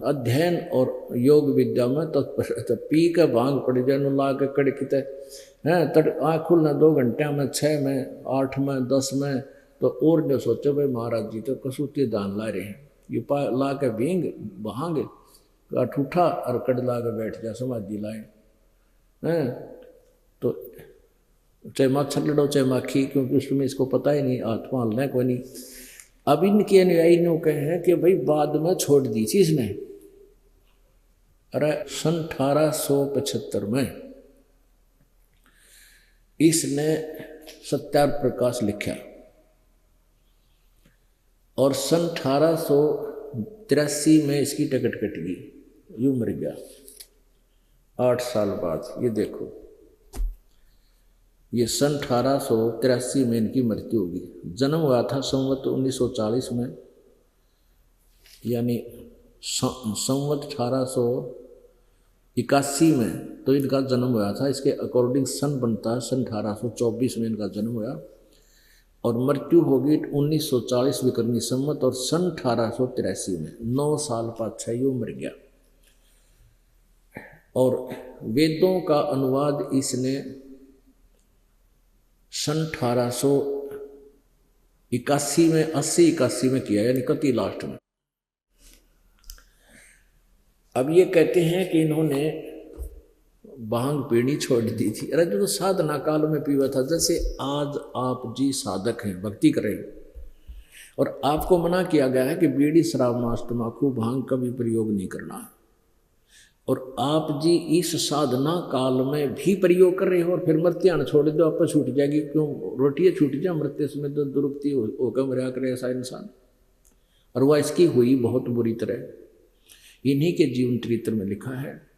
अध्ययन और योग विद्या में तो पी के भांग पड़ जाए ला के कड़कित है तट आँख खुलना 2 घंटे में, 6 में, 8 में, 10 में, तो और ने सोचो भाई महाराज जी तो कसूती दान ला रहे हैं, ये ला के भींग भांग ठूठा और कड़ ला के बैठ जा समाधि लाए हैं। तो चाहे मच्छर लड़ो चाहे माखी, क्योंकि उसमें इसको पता ही नहीं, आत्मा हलना कोई नहीं। अब इनके अनुयायी नो कहे हैं कि भाई बाद में छोड़ दी थी इसने। अरे 1875 में इसने सत्यार्थ प्रकाश लिखा और 1883 में इसकी टिकट कट गई, यूं मर गया 8 साल बाद। ये देखो, ये 1883 में इनकी मृत्यु होगी। जन्म हुआ था संवत 1940 में, यानी संवत 1881 में तो इनका जन्म हुआ था। इसके अकॉर्डिंग सन बनता है, सन 1824 में इनका जन्म हुआ और मृत्यु होगी 1940 विक्रमी संवत और सन 1883 में। 9 साल पाछा यूं मर गया। और वेदों का अनुवाद इसने सन 1881 में 80-81 में किया, यानी कति लास्ट में। अब ये कहते हैं कि इन्होंने भांग पीनी छोड़ दी थी। अरे जो साधना काल में पीवा था, जैसे आज आप जी साधक हैं, भक्ति करें और आपको मना किया गया है कि बीड़ी शराब मांस तम्बाकू भांग का भी प्रयोग नहीं करना, और आप जी इस साधना काल में भी प्रयोग कर रहे हो और फिर मृत्यान छोड़ दो, आपको छूट जाएगी। क्यों रोटियाँ छूट जाए मृत्यु में, तो दुरुक्ति होकर मरा करे ऐसा इंसान। और वह इसकी हुई बहुत बुरी तरह। इन्हीं के जीवन चरित्र में लिखा है,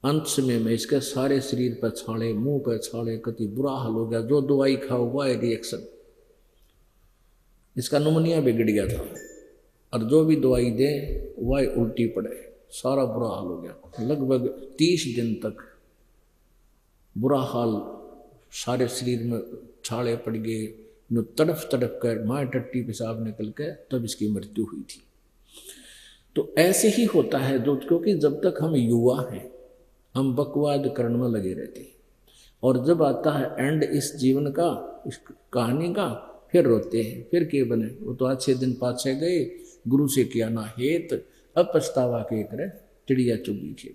अंत समय में इसके सारे शरीर पर छाले, मुंह पर छाले, कति बुरा हाल हो गया। जो दवाई खाओ वह रिएक्शन, इसका नुमनिया बिगड़ गया था, और जो भी दवाई दे वह उल्टी पड़े, सारा बुरा हाल हो गया। लगभग 30 दिन तक बुरा हाल, सारे शरीर में छाले पड़ गए, तड़फ तड़फ कर माँ टट्टी पेशाब निकल के तब इसकी मृत्यु हुई थी। तो ऐसे ही होता है जो, क्योंकि जब तक हम युवा हैं हम बकवाद करने में लगे रहते हैं, और जब आता है एंड इस जीवन का, इस कहानी का, फिर रोते हैं, फिर के बने। वो तो अच्छे दिन पाछे गए, गुरु से किया ना हेत, अब पछतावा के करे चिड़िया चुगी थे।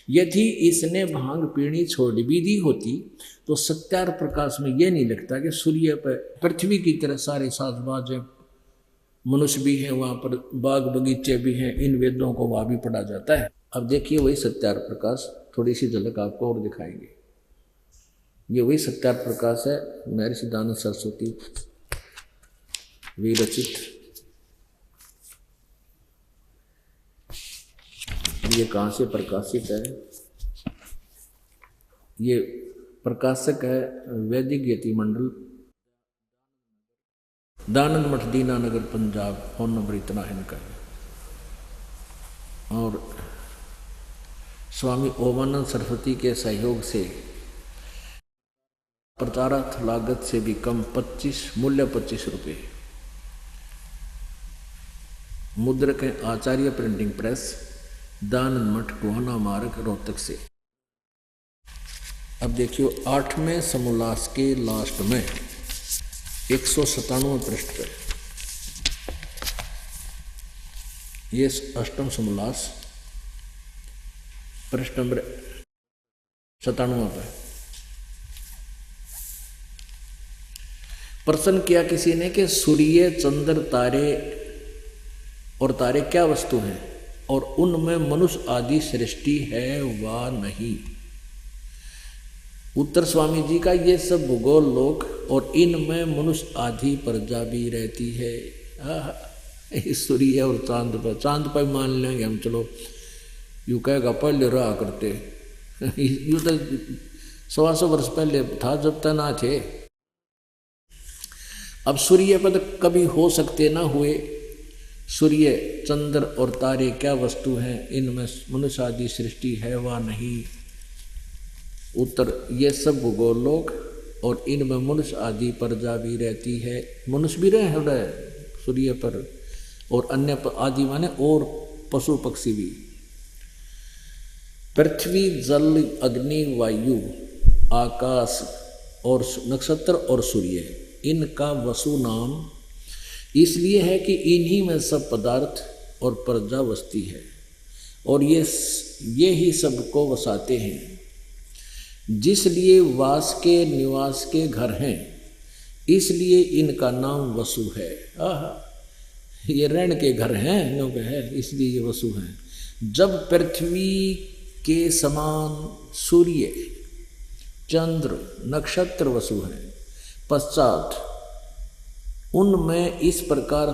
यदि इसने भांग पीनी छोड़ भी दी होती तो सत्यार्थ प्रकाश में यह नहीं लगता कि सूर्य पर पृथ्वी की तरह सारे साजबाज हैं, मनुष्य भी हैं, वहाँ पर बाग बगीचे भी हैं, इन वेदों को वहाँ भी पढ़ा जाता है। अब देखिए वही सत्यार्थ प्रकाश, थोड़ी सी झलक आपको और दिखाएंगे। ये वही सत्यार्थ प्रकाश है, महर्षि दयानंद सरस्वती विरचित। ये कहाँ से प्रकाशित है? ये प्रकाशक है वैदिक यति मंडल, दयानंद मठ, दीनानगर, पंजाब। फोन नंबर इतना है इनका। और स्वामी ओमानंद सरस्वती के सहयोग से प्रचारार्थ लागत से भी कम, मूल्य 25 रुपये। मुद्रक है आचार्य प्रिंटिंग प्रेस, दयानंद मठ, गोहाना मार्ग, रोहतक से। अब देखियो 8वें समोल्लास के लास्ट में 197 पृष्ठ पर, ये 8वां समोल्लास पृष्ठ नंबर 97 पर प्रश्न किया किसी ने कि सूर्य, चंद्र, तारे और तारे क्या वस्तु हैं और उनमें मनुष्य आदि सृष्टि है वा नहीं। उत्तर स्वामी जी का, ये सब भूगोल लोक और इनमें मनुष्य आदि प्रजा भी रहती है। सूर्य और चांद पर मान लेंगे हम, चलो यूँ कहेगा पहले रहा करते, यूँ तो 125 वर्ष पहले था जब तक ना थे। अब सूर्य पर कभी हो सकते ना हुए, सूर्य, चंद्र और तारे क्या वस्तु हैं, इनमें मनुष्य आदि सृष्टि है वा नहीं। उत्तर, ये सब भूगोलोक और इनमें मनुष्य आदि प्रजा भी रहती है। मनुष्य भी रहे सूर्य पर, और अन्य आदि माने और पशु पक्षी भी। पृथ्वी, जल, अग्नि, वायु, आकाश और नक्षत्र और सूर्य, इनका वसु नाम इसलिए है कि इन्हीं में सब पदार्थ और प्रजा बसती है, और ये ही सबको वसाते हैं, जिसलिए वास के निवास के घर हैं, इसलिए इनका नाम वसु है। ये रहने के घर हैं, लोग है, इसलिए ये वसु हैं। जब पृथ्वी के समान सूर्य, चंद्र, नक्षत्र वसु हैं, पश्चात उनमें इस प्रकार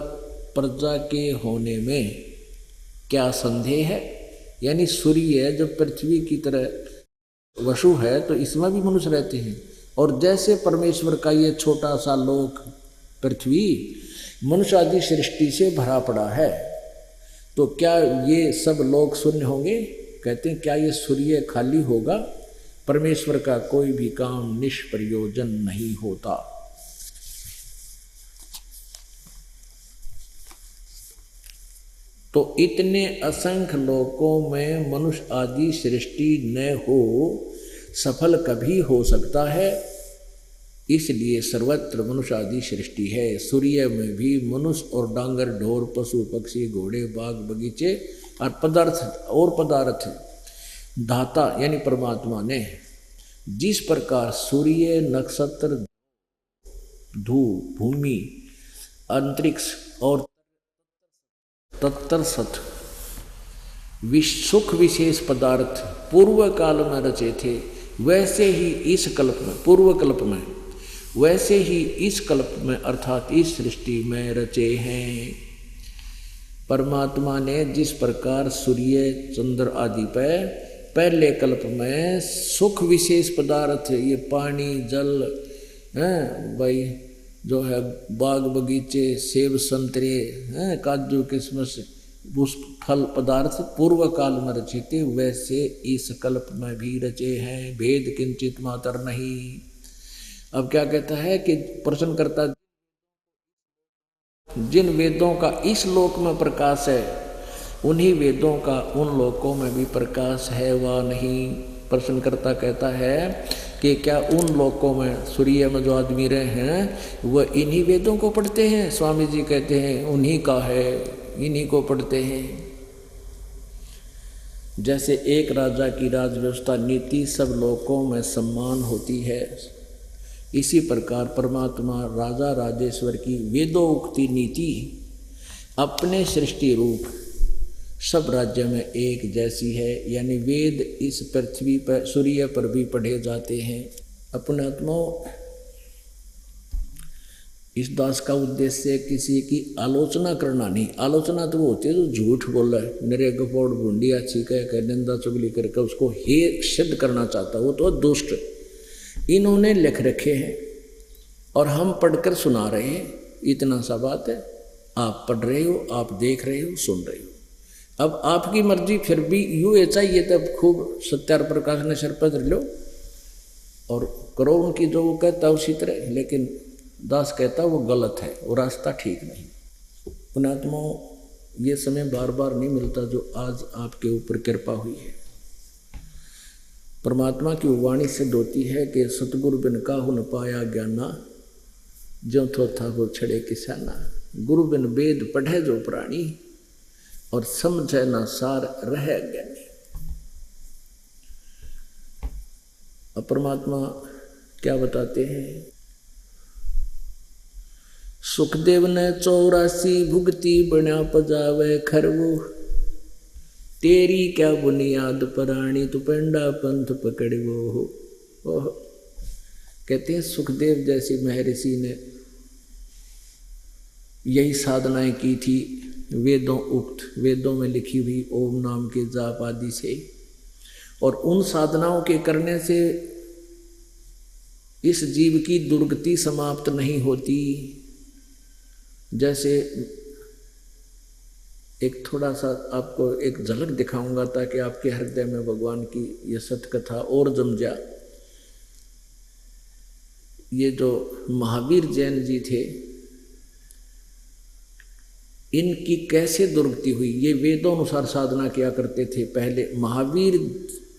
प्रजा के होने में क्या संदेह है। यानी सूर्य जब पृथ्वी की तरह वसु है तो इसमें भी मनुष्य रहते हैं, और जैसे परमेश्वर का ये छोटा सा लोक पृथ्वी मनुष्य आदि सृष्टि से भरा पड़ा है, तो क्या ये सब लोग शून्य होंगे? कहते हैं क्या ये सूर्य खाली होगा? परमेश्वर का कोई भी काम निष्प्रयोजन नहीं होता। तो इतने असंख्य लोकों में मनुष्य आदि सृष्टि न हो सफल कभी हो सकता है? इसलिए सर्वत्र मनुष्य आदि सृष्टि है। सूर्य में भी मनुष्य और डांगर, ढोर, पशु, पक्षी, घोड़े, बाग, बगीचे और पदार्थ धाता यानी परमात्मा ने जिस प्रकार सूर्य, नक्षत्र, धूप, भूमि, अंतरिक्ष और तत्सत सुख विशेष पदार्थ पूर्व काल में रचे थे, वैसे ही इस कल्प में, पूर्व कल्प में, वैसे ही इस कल्प में अर्थात इस सृष्टि में रचे हैं। परमात्मा ने जिस प्रकार सूर्य, चंद्र आदि पर पहले कल्प में सुख विशेष पदार्थ, ये पानी, जल हैं भाई, जो है बाग बगीचे, सेब, संतरे हैं, काजू, किशमिश, उस फल पदार्थ पूर्व काल में रचे थे, वैसे इस कल्प में भी रचे हैं, भेद किंचित मात्र नहीं। अब क्या कहता है कि प्रश्न करता, जिन वेदों का इस लोक में प्रकाश है उन्हीं वेदों का उन लोकों में भी प्रकाश है वा नहीं? प्रश्नकर्ता कहता है कि क्या उन लोकों में सूर्य में जो आदमी रहे हैं वह इन्हीं वेदों को पढ़ते हैं? स्वामी जी कहते हैं उन्हीं का है, इन्हीं को पढ़ते हैं। जैसे एक राजा की राज व्यवस्था नीति सब लोकों में सम्मान होती है, इसी प्रकार परमात्मा राजा राजेश्वर की वेदोक्ति नीति अपने सृष्टि रूप सब राज्य में एक जैसी है। यानी वेद इस पृथ्वी पर, सूर्य पर भी पढ़े जाते हैं। अपने आत्माओं, इस दास का उद्देश्य किसी की आलोचना करना नहीं। आलोचना तो वो होती है जो झूठ बोला है, मेरे गपोड़ भूंडिया अच्छी कह निंदा चुगली करके उसको हे सिद्ध करना चाहता, वो तो दुष्ट। इन्होंने लिख रखे हैं और हम पढ़कर सुना रहे हैं, इतना सा बात है। आप पढ़ रहे हो, आप देख रहे हो, सुन रहे हो। अब आपकी मर्जी, फिर भी यूँ ऐसा ही है तब खूब सत्यार प्रकाश ने सर पर लो और करो उनकी जो वो कहता उसी तरह, लेकिन दास कहता वो गलत है, वो रास्ता ठीक नहीं। पुणात्माओं, ये समय बार बार नहीं मिलता जो आज आपके ऊपर कृपा हुई है। परमात्मा की वाणी सिद्ध होती है कि सतगुरु बिन काहू न पाया ज्ञाना, जो थो था वो छड़े किसाना। गुरु बिन वेद पढ़े जो प्राणी, और समझे ना सार रह ज्ञानी। अब परमात्मा क्या बताते हैं? सुखदेव ने 84 भुगती बना पजावे खरवो, तेरी क्या बुनियाद पराणी तू पेंडा पंथ पकड़वो हो। कहते हैं सुखदेव जैसी महर्षि ने यही साधनाएं की थी, वेदों उक्त, वेदों में लिखी हुई ओम नाम के जाप आदि से, और उन साधनाओं के करने से इस जीव की दुर्गति समाप्त नहीं होती। जैसे एक थोड़ा सा आपको एक झलक दिखाऊंगा ताकि आपके हृदय में भगवान की ये सत्य कथा और जम जाए। ये जो महावीर जैन जी थे, इनकी कैसे दुर्गति हुई। ये वेदों अनुसार साधना किया करते थे। पहले महावीर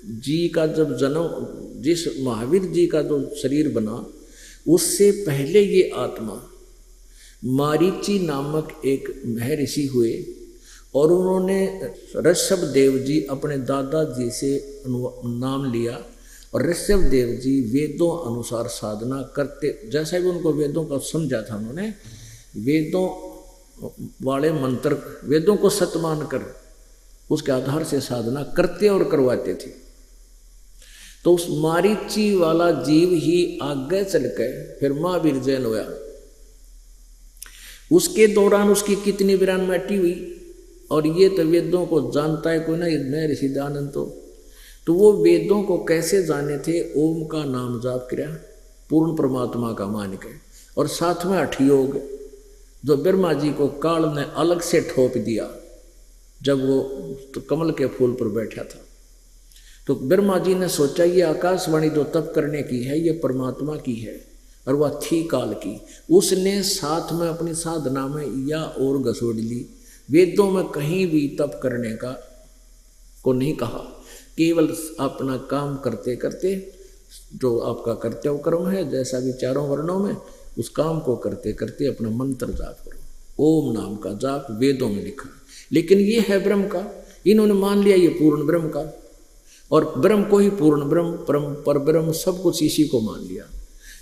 जी का जब जन्म, जिस महावीर जी का जो शरीर बना, उससे पहले ये आत्मा मारीची नामक एक महर्षि हुए और उन्होंने ऋषभ देव जी अपने दादाजी से नाम लिया और ऋषभ देव जी वेदों अनुसार साधना करते, जैसा भी उनको वेदों का समझा था, उन्होंने वेदों वाले मंत्र, वेदों को सत्य मानकर उसके आधार से साधना करते और करवाते थे। तो उस मारीची वाला जीव ही आगे चल के फिर महावीर जैन हुआ। उसके दौरान उसकी कितनी वीरान मिट्टी हुई, और ये तो वेदों को जानता है कोई ना, मैं ऋषि दयानंद तो वो वेदों को कैसे जाने थे। ओम का नाम जाप किया पूर्ण परमात्मा का मान के, और साथ में हठ योग जो ब्रह्मा जी को काल ने अलग से ठोप दिया जब वो तो कमल के फूल पर बैठा था। तो ब्रह्मा जी ने सोचा ये आकाशवाणी जो तप करने की है ये परमात्मा की है और वह थी काल की। उसने साथ में अपनी साधना में या और घसोड़ ली। वेदों में कहीं भी तप करने का को नहीं कहा, केवल अपना काम करते करते जो आपका कर्तव्य कर्म है, जैसा भी चारों वर्णों में, उस काम को करते करते अपना मंत्र जाप करो। ओम नाम का जाप वेदों में लिखा, लेकिन ये है ब्रह्म का। इन्होंने मान लिया ये पूर्ण ब्रह्म का, और ब्रह्म को ही पूर्ण ब्रह्म, परम पर ब्रह्म, सब कुछ इसी को मान लिया।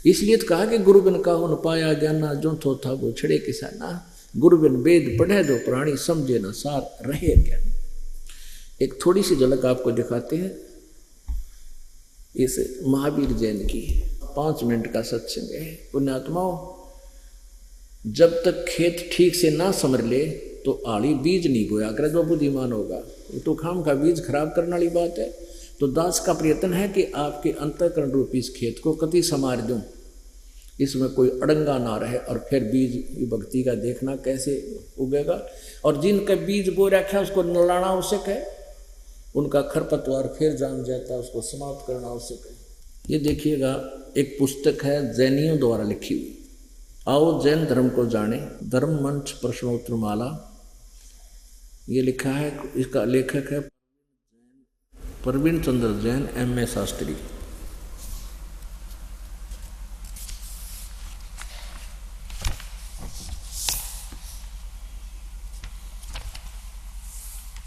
इसलिए तो कहा कि गुरु बिन काहु न पाया ज्ञाना, जो थो था वो छड़े किसाना। गुरु बिन वेद पढ़े जो प्राणी, समझे न सार रहे ज्ञान। एक थोड़ी सी झलक आपको दिखाते हैं इस महावीर जैन की। 5 मिनट का सत्संग है। पुण्यात्माओं, जब तक खेत ठीक से ना समझ ले तो आड़ी बीज नहीं बोया करे, जो बुद्धिमान होगा। तो खाम का बीज खराब करने वाली बात है। तो दास का प्रयत्न है कि आपके अंतःकरण रूपी इस खेत को कति संवार दूं, इसमें कोई अड़ंगा ना रहे, और फिर बीज भक्ति का देखना कैसे उगेगा। और जिनका बीज बो रखा है उसको नलाना आवश्यक है, उनका खरपतवार फिर जाम जाता है, उसको समाप्त करना आवश्यक है। ये देखिएगा, एक पुस्तक है जैनियों द्वारा लिखी हुई, आओ जैन धर्म को जाने, धर्म मंच प्रश्नोत्तर माला। ये लिखा है, इसका लेखक है प्रवीण चंद्र जैन, M.A. शास्त्री।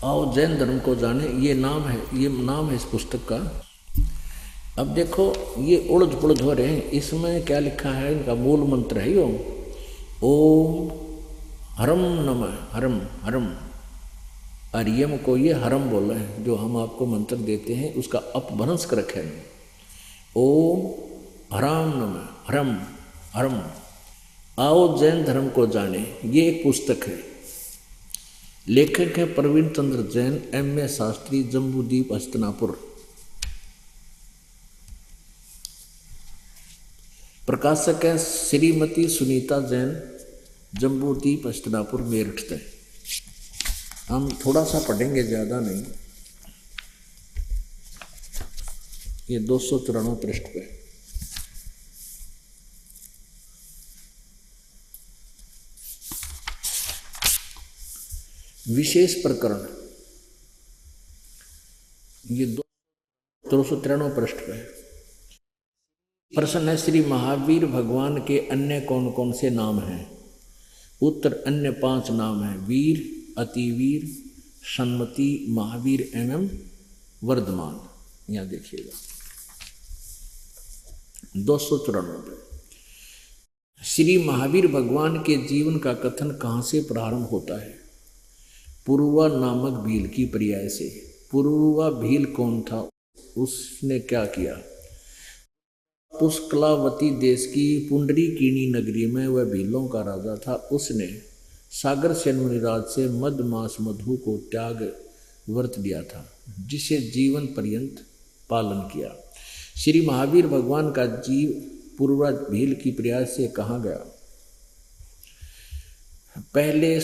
आओ जैन धर्म को जाने, ये नाम है इस पुस्तक का। अब देखो ये उड़द पुड़द हो रहे हैं, इसमें क्या लिखा है, इनका मूल मंत्र है ओम हरम नमः, हरम हरम। अर्यम को ये हरम बोल रहे हैं, जो हम आपको मंत्र देते हैं उसका अपभ्रंश कर रखे हैं। ओम हराम नमः, हरम हरम। आओ जैन धर्म को जाने, ये एक पुस्तक है। लेखक है प्रवीण चंद्र जैन, M.A. शास्त्री, जम्बूद्वीप हस्तिनापुर। प्रकाशक है श्रीमती सुनीता जैन, जम्बूद्वीप हस्तिनापुर, मेरठ से। हम थोड़ा सा पढ़ेंगे, ज़्यादा नहीं। ये 294 पृष्ठ पे। विशेष प्रकरण, ये 293 पृष्ठ पे। प्रश्न है, श्री महावीर भगवान के अन्य कौन कौन से नाम हैं? उत्तर, अन्य 5 नाम हैं, वीर, अतिवीर, सन्मति, महावीर एवं वर्धमान। यहाँ देखिएगा 294। श्री महावीर भगवान के जीवन का कथन कहाँ से प्रारंभ होता है? पुरुवा नामक भील की पर्याय से। पुरुवा भील कौन था? उसने क्या किया? पुष्कलावती देश की पुंडरीकीणी नगरी में वह भीलों का राजा था। उसने सागर सेन मुनिराज से मधमास मधु को त्याग व्रत लिया था, जिसे जीवन पर्यंत पालन किया। श्री महावीर भगवान का जीव पूर्वा भील की प्रयास से कहाँ गया? पहले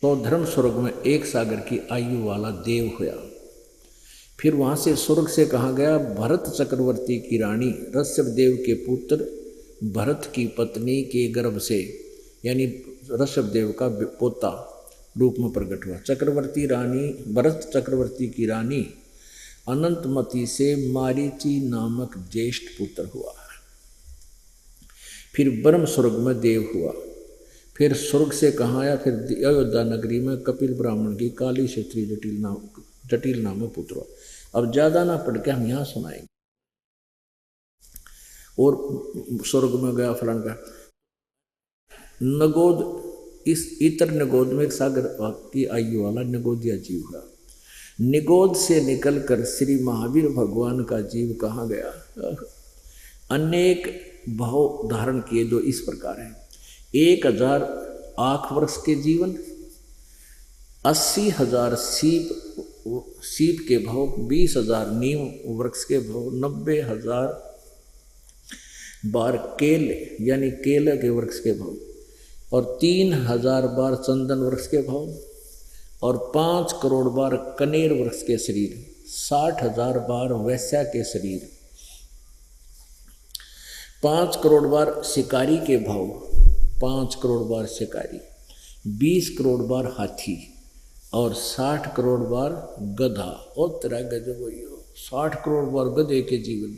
तो धर्म स्वर्ग में 1 सागर की आयु वाला देव हुआ। फिर वहाँ से स्वर्ग से कहा गया भरत चक्रवर्ती की रानी ऋषभ देव के पुत्र भरत की पत्नी के गर्भ से, यानी ऋषभ देव का पोता रूप में प्रकट हुआ। चक्रवर्ती रानी भरत चक्रवर्ती की रानी अनंतमती से मारीची नामक ज्येष्ठ पुत्र हुआ। फिर ब्रह्म स्वर्ग में देव हुआ। फिर स्वर्ग से कहाँ आया, फिर अयोध्या नगरी में कपिल ब्राह्मण की काली क्षेत्रीय जटिल नाम में पुत्र हुआ। अब ज्यादा ना पढ़ के हम यहाँ सुनाएंगे। और स्वर्ग में गया फलान का नगोद, इस इतर नगोद में 1 सागर की आयु वाला नगोदिया जीव हुआ। निगोद से निकलकर श्री महावीर भगवान का जीव कहाँ गया। अनेक भाव धारण किए जो इस प्रकार है। 1000 आँख वर्ष के जीवन, 80,000 सीप के भाव, 20,000 नीम वृक्ष के भाव, 90,000 बार केले यानी केले के वृक्ष के भाव, और 3,000 बार चंदन वृक्ष के भाव, और 5 करोड़ बार कनेर वृक्ष के शरीर, 60,000 बार वैश्या के शरीर, 5 करोड़ बार शिकारी के भाव, 5 करोड़ बार शिकारी, 20 करोड़ बार हाथी, और 60 करोड़ बार गधा। और तेरा गजब हो, 60 करोड़ बार गधे के जीवन,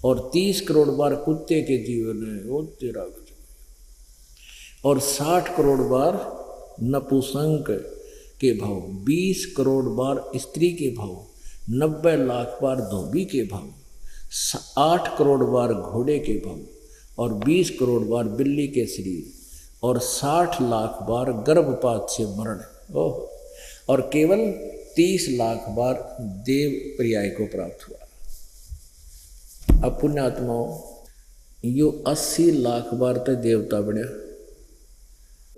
और 30 करोड़ बार कुत्ते के जीवन है। वो तेरा गजब, और 60 करोड़ बार नपुंसक के भाव, 20 करोड़ बार स्त्री के भाव, 90 लाख बार धोबी के भाव, 8 करोड़ बार घोड़े के भाव, और 20 करोड़ बार बिल्ली के शरीर, और 60 लाख बार गर्भपात से मरण। ओह, और केवल 30 लाख बार देव पर्याय को प्राप्त हुआ। अब पुण्यात्माओं, यो 80 लाख बार तक देवता बना।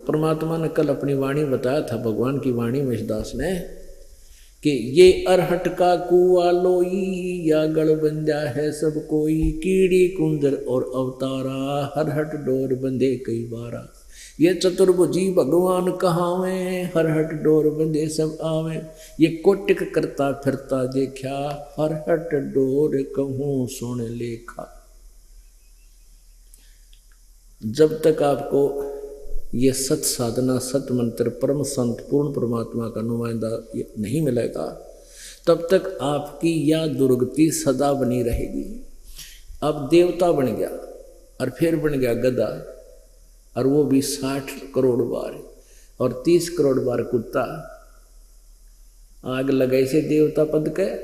परमात्मा ने कल अपनी वाणी बताया था, भगवान की वाणी में इस दास ने, कि ये अरहट का कुआ लोई, या गढ़ बंजा है सब कोई, कीड़ी कुंजर और अवतारा, हरहट डोर बंधे कई बारा। ये चतुर्भुजी भगवान कहावे, हरहट डोर बंधे सब आवे। ये कोटिक करता फिरता देखा, हरहट डोर कहूँ सुन लेखा। जब तक आपको ये सत साधना, सत मंत्र, परम संत, पूर्ण परमात्मा का नुमाइंदा नहीं मिलेगा, तब तक आपकी यह दुर्गति सदा बनी रहेगी। अब देवता बन गया और फिर बन गया गधा, और वो भी 60 करोड़ बार, और 30 करोड़ बार कुत्ता। आग लगाई से देवता पद के।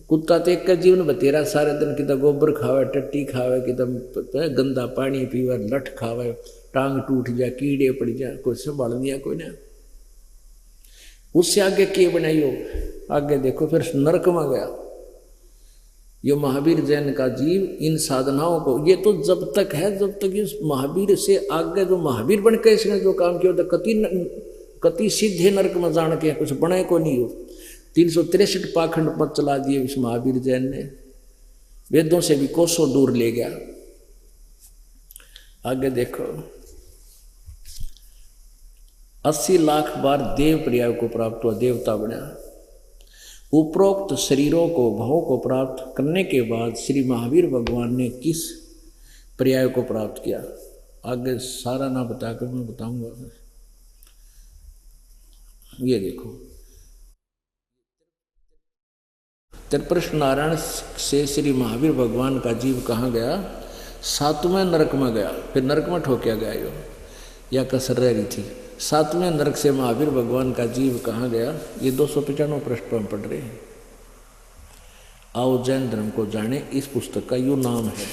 कुत्ता तो एक जीवन बतेरा, सारे दिन कितना गोबर खावे, टट्टी खावे, कितना गंदा पानी पीवे, लठ खावे, टांग टूट जाए, कीड़े पड़ जाए, कोई संभाल दिया कोई ना। उससे आगे के बनाइयो, आगे देखो फिर नरक में गया। ये महावीर जैन का जीव इन साधनाओं को, ये तो जब तक है, जब तक इस महावीर से आगे जो महावीर बन के इसने जो काम किया, तो कति सीधे नरक में जान के कुछ बने को नहीं हो। 363 पाखंड पद चला दिए इस महावीर जैन ने, वेदों से भी कोसों दूर ले गया। आगे देखो, 80 लाख बार देव पर्याय को प्राप्त हुआ, देवता बना। उपरोक्त शरीरों को, भावों को प्राप्त करने के बाद श्री महावीर भगवान ने किस पर्याय को प्राप्त किया, आगे सारा ना बताकर मैं बताऊंगा। ये देखो, त्रिप्रश्न नारायण से श्री महावीर भगवान का जीव कहाँ गया, 7वें नरक में गया। फिर नरक में ठोकिया गया यो, या कसर रह रही थी। 7वें नरक से महावीर भगवान का जीव कहाँ गया, ये 295 पृष्ठ पर हम पढ़ रहे हैं। आओ जैन धर्म को जाने, इस पुस्तक का यो नाम है।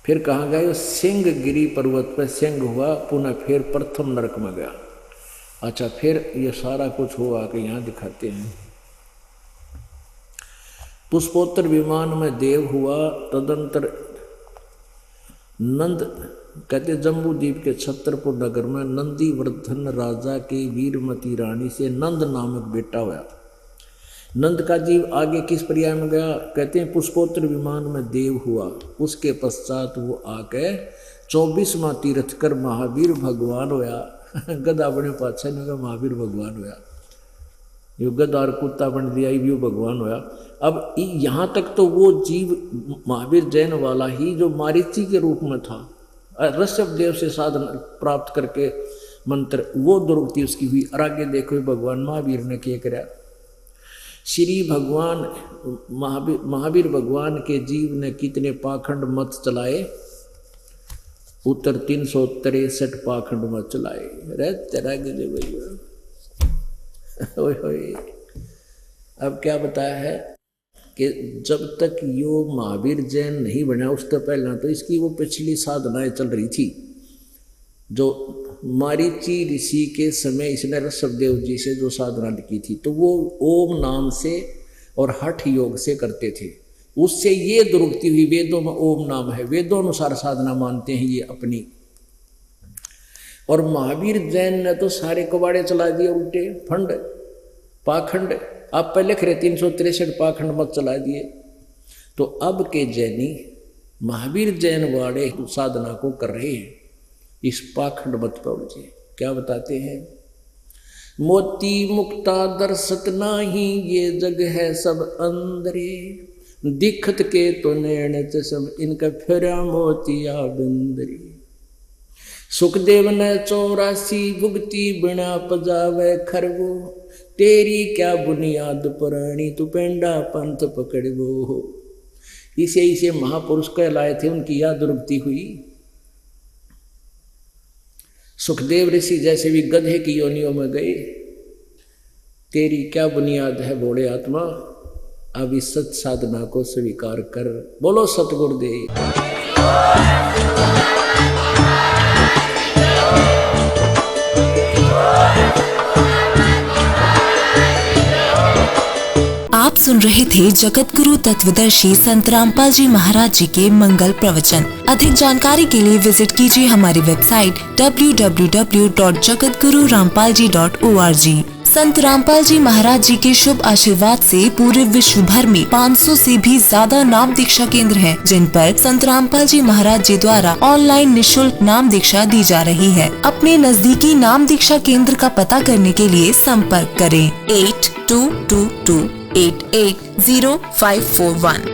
फिर कहाँ गया, यो सिंह गिरी पर्वत पर सिंह हुआ, पुनः फिर प्रथम नरक में गया। अच्छा, फिर ये सारा कुछ हुआ कि यहाँ दिखाते हैं। पुष्पोत्तर विमान में देव हुआ, तदंतर नंद कहते जम्बूद्वीप के छतरपुर नगर में नंदी वर्धन राजा के वीरमती रानी से नंद नामक बेटा हुआ। नंद का जीव आगे किस पर्याय में गया, कहते हैं पुष्पोत्तर विमान में देव हुआ। उसके पश्चात वो आके 24वां तीर्थ कर महावीर भगवान होया। गधा बने पातशाह ने कहा महावीर भगवान होया, यो गधा और कुत्ता बन दिया यो भगवान होया। अब यहाँ तक तो वो जीव महावीर जैन वाला ही जो मारीची के रूप में था, ऋषभ देव से साधन प्राप्त करके मंत्र, वो दुर्गति उसकी हुई। और आगे देखो भगवान महावीर ने क्या कराया। श्री भगवान महावीर भगवान के जीव ने कितने पाखंड मत चलाए, उत्तर 363 पाखंड मत चलाए। तेरा गजे भैया अब क्या बताया है कि जब तक यो महावीर जैन नहीं बना उससे पहले तो इसकी वो पिछली साधनाएं चल रही थी, जो मारीची ऋषि के समय इसने ऋषभदेव जी से जो साधना की थी, तो वो ओम नाम से और हठ योग से करते थे। उससे ये दुर्गति हुई। वेदों में ओम नाम है, वेदों अनुसार साधना मानते हैं ये अपनी। और महावीर जैन ने तो सारे कबाड़े चला दिए, उल्टे फंड पाखंड। आप पहले लिख रहे 363 पाखंड मत चला दिए। तो अब के जैनी महावीर जैन वाले साधना को कर रहे हैं, इस पाखंड मत पर उलझे। क्या बताते हैं? मोती मुक्ता दर्शत नाही, ये जग है सब अंदरे, दिखत के तो नैण सब इनका फिरा मोतिया बिंदरी। सुखदेव ने 84 भुगती बिना पजावे खरगो, तेरी क्या बुनियाद पुरानी तू पेंडा पंथ पकड़वो। इसे महापुरुष कहलाए थे, उनकी याद दुर्गति हुई। सुखदेव ऋषि जैसे भी गधे की योनियों में गए। तेरी क्या बुनियाद है भोले आत्मा, अब इस सत साधना को स्वीकार कर। बोलो सतगुरुदेव। आप सुन रहे थे जगत गुरु तत्वदर्शी संत रामपाल जी महाराज जी के मंगल प्रवचन। अधिक जानकारी के लिए विजिट कीजिए हमारी वेबसाइट www.jagatgururampalji.org। संत रामपाल जी महाराज जी के शुभ आशीर्वाद से पूरे विश्व भर में 500 से भी ज्यादा नाम दीक्षा केंद्र हैं, जिन पर संत रामपाल जी महाराज जी द्वारा ऑनलाइन निःशुल्क नाम दीक्षा दी जा रही है। अपने नजदीकी नाम दीक्षा केंद्र का पता करने के लिए संपर्क करें 8222880541।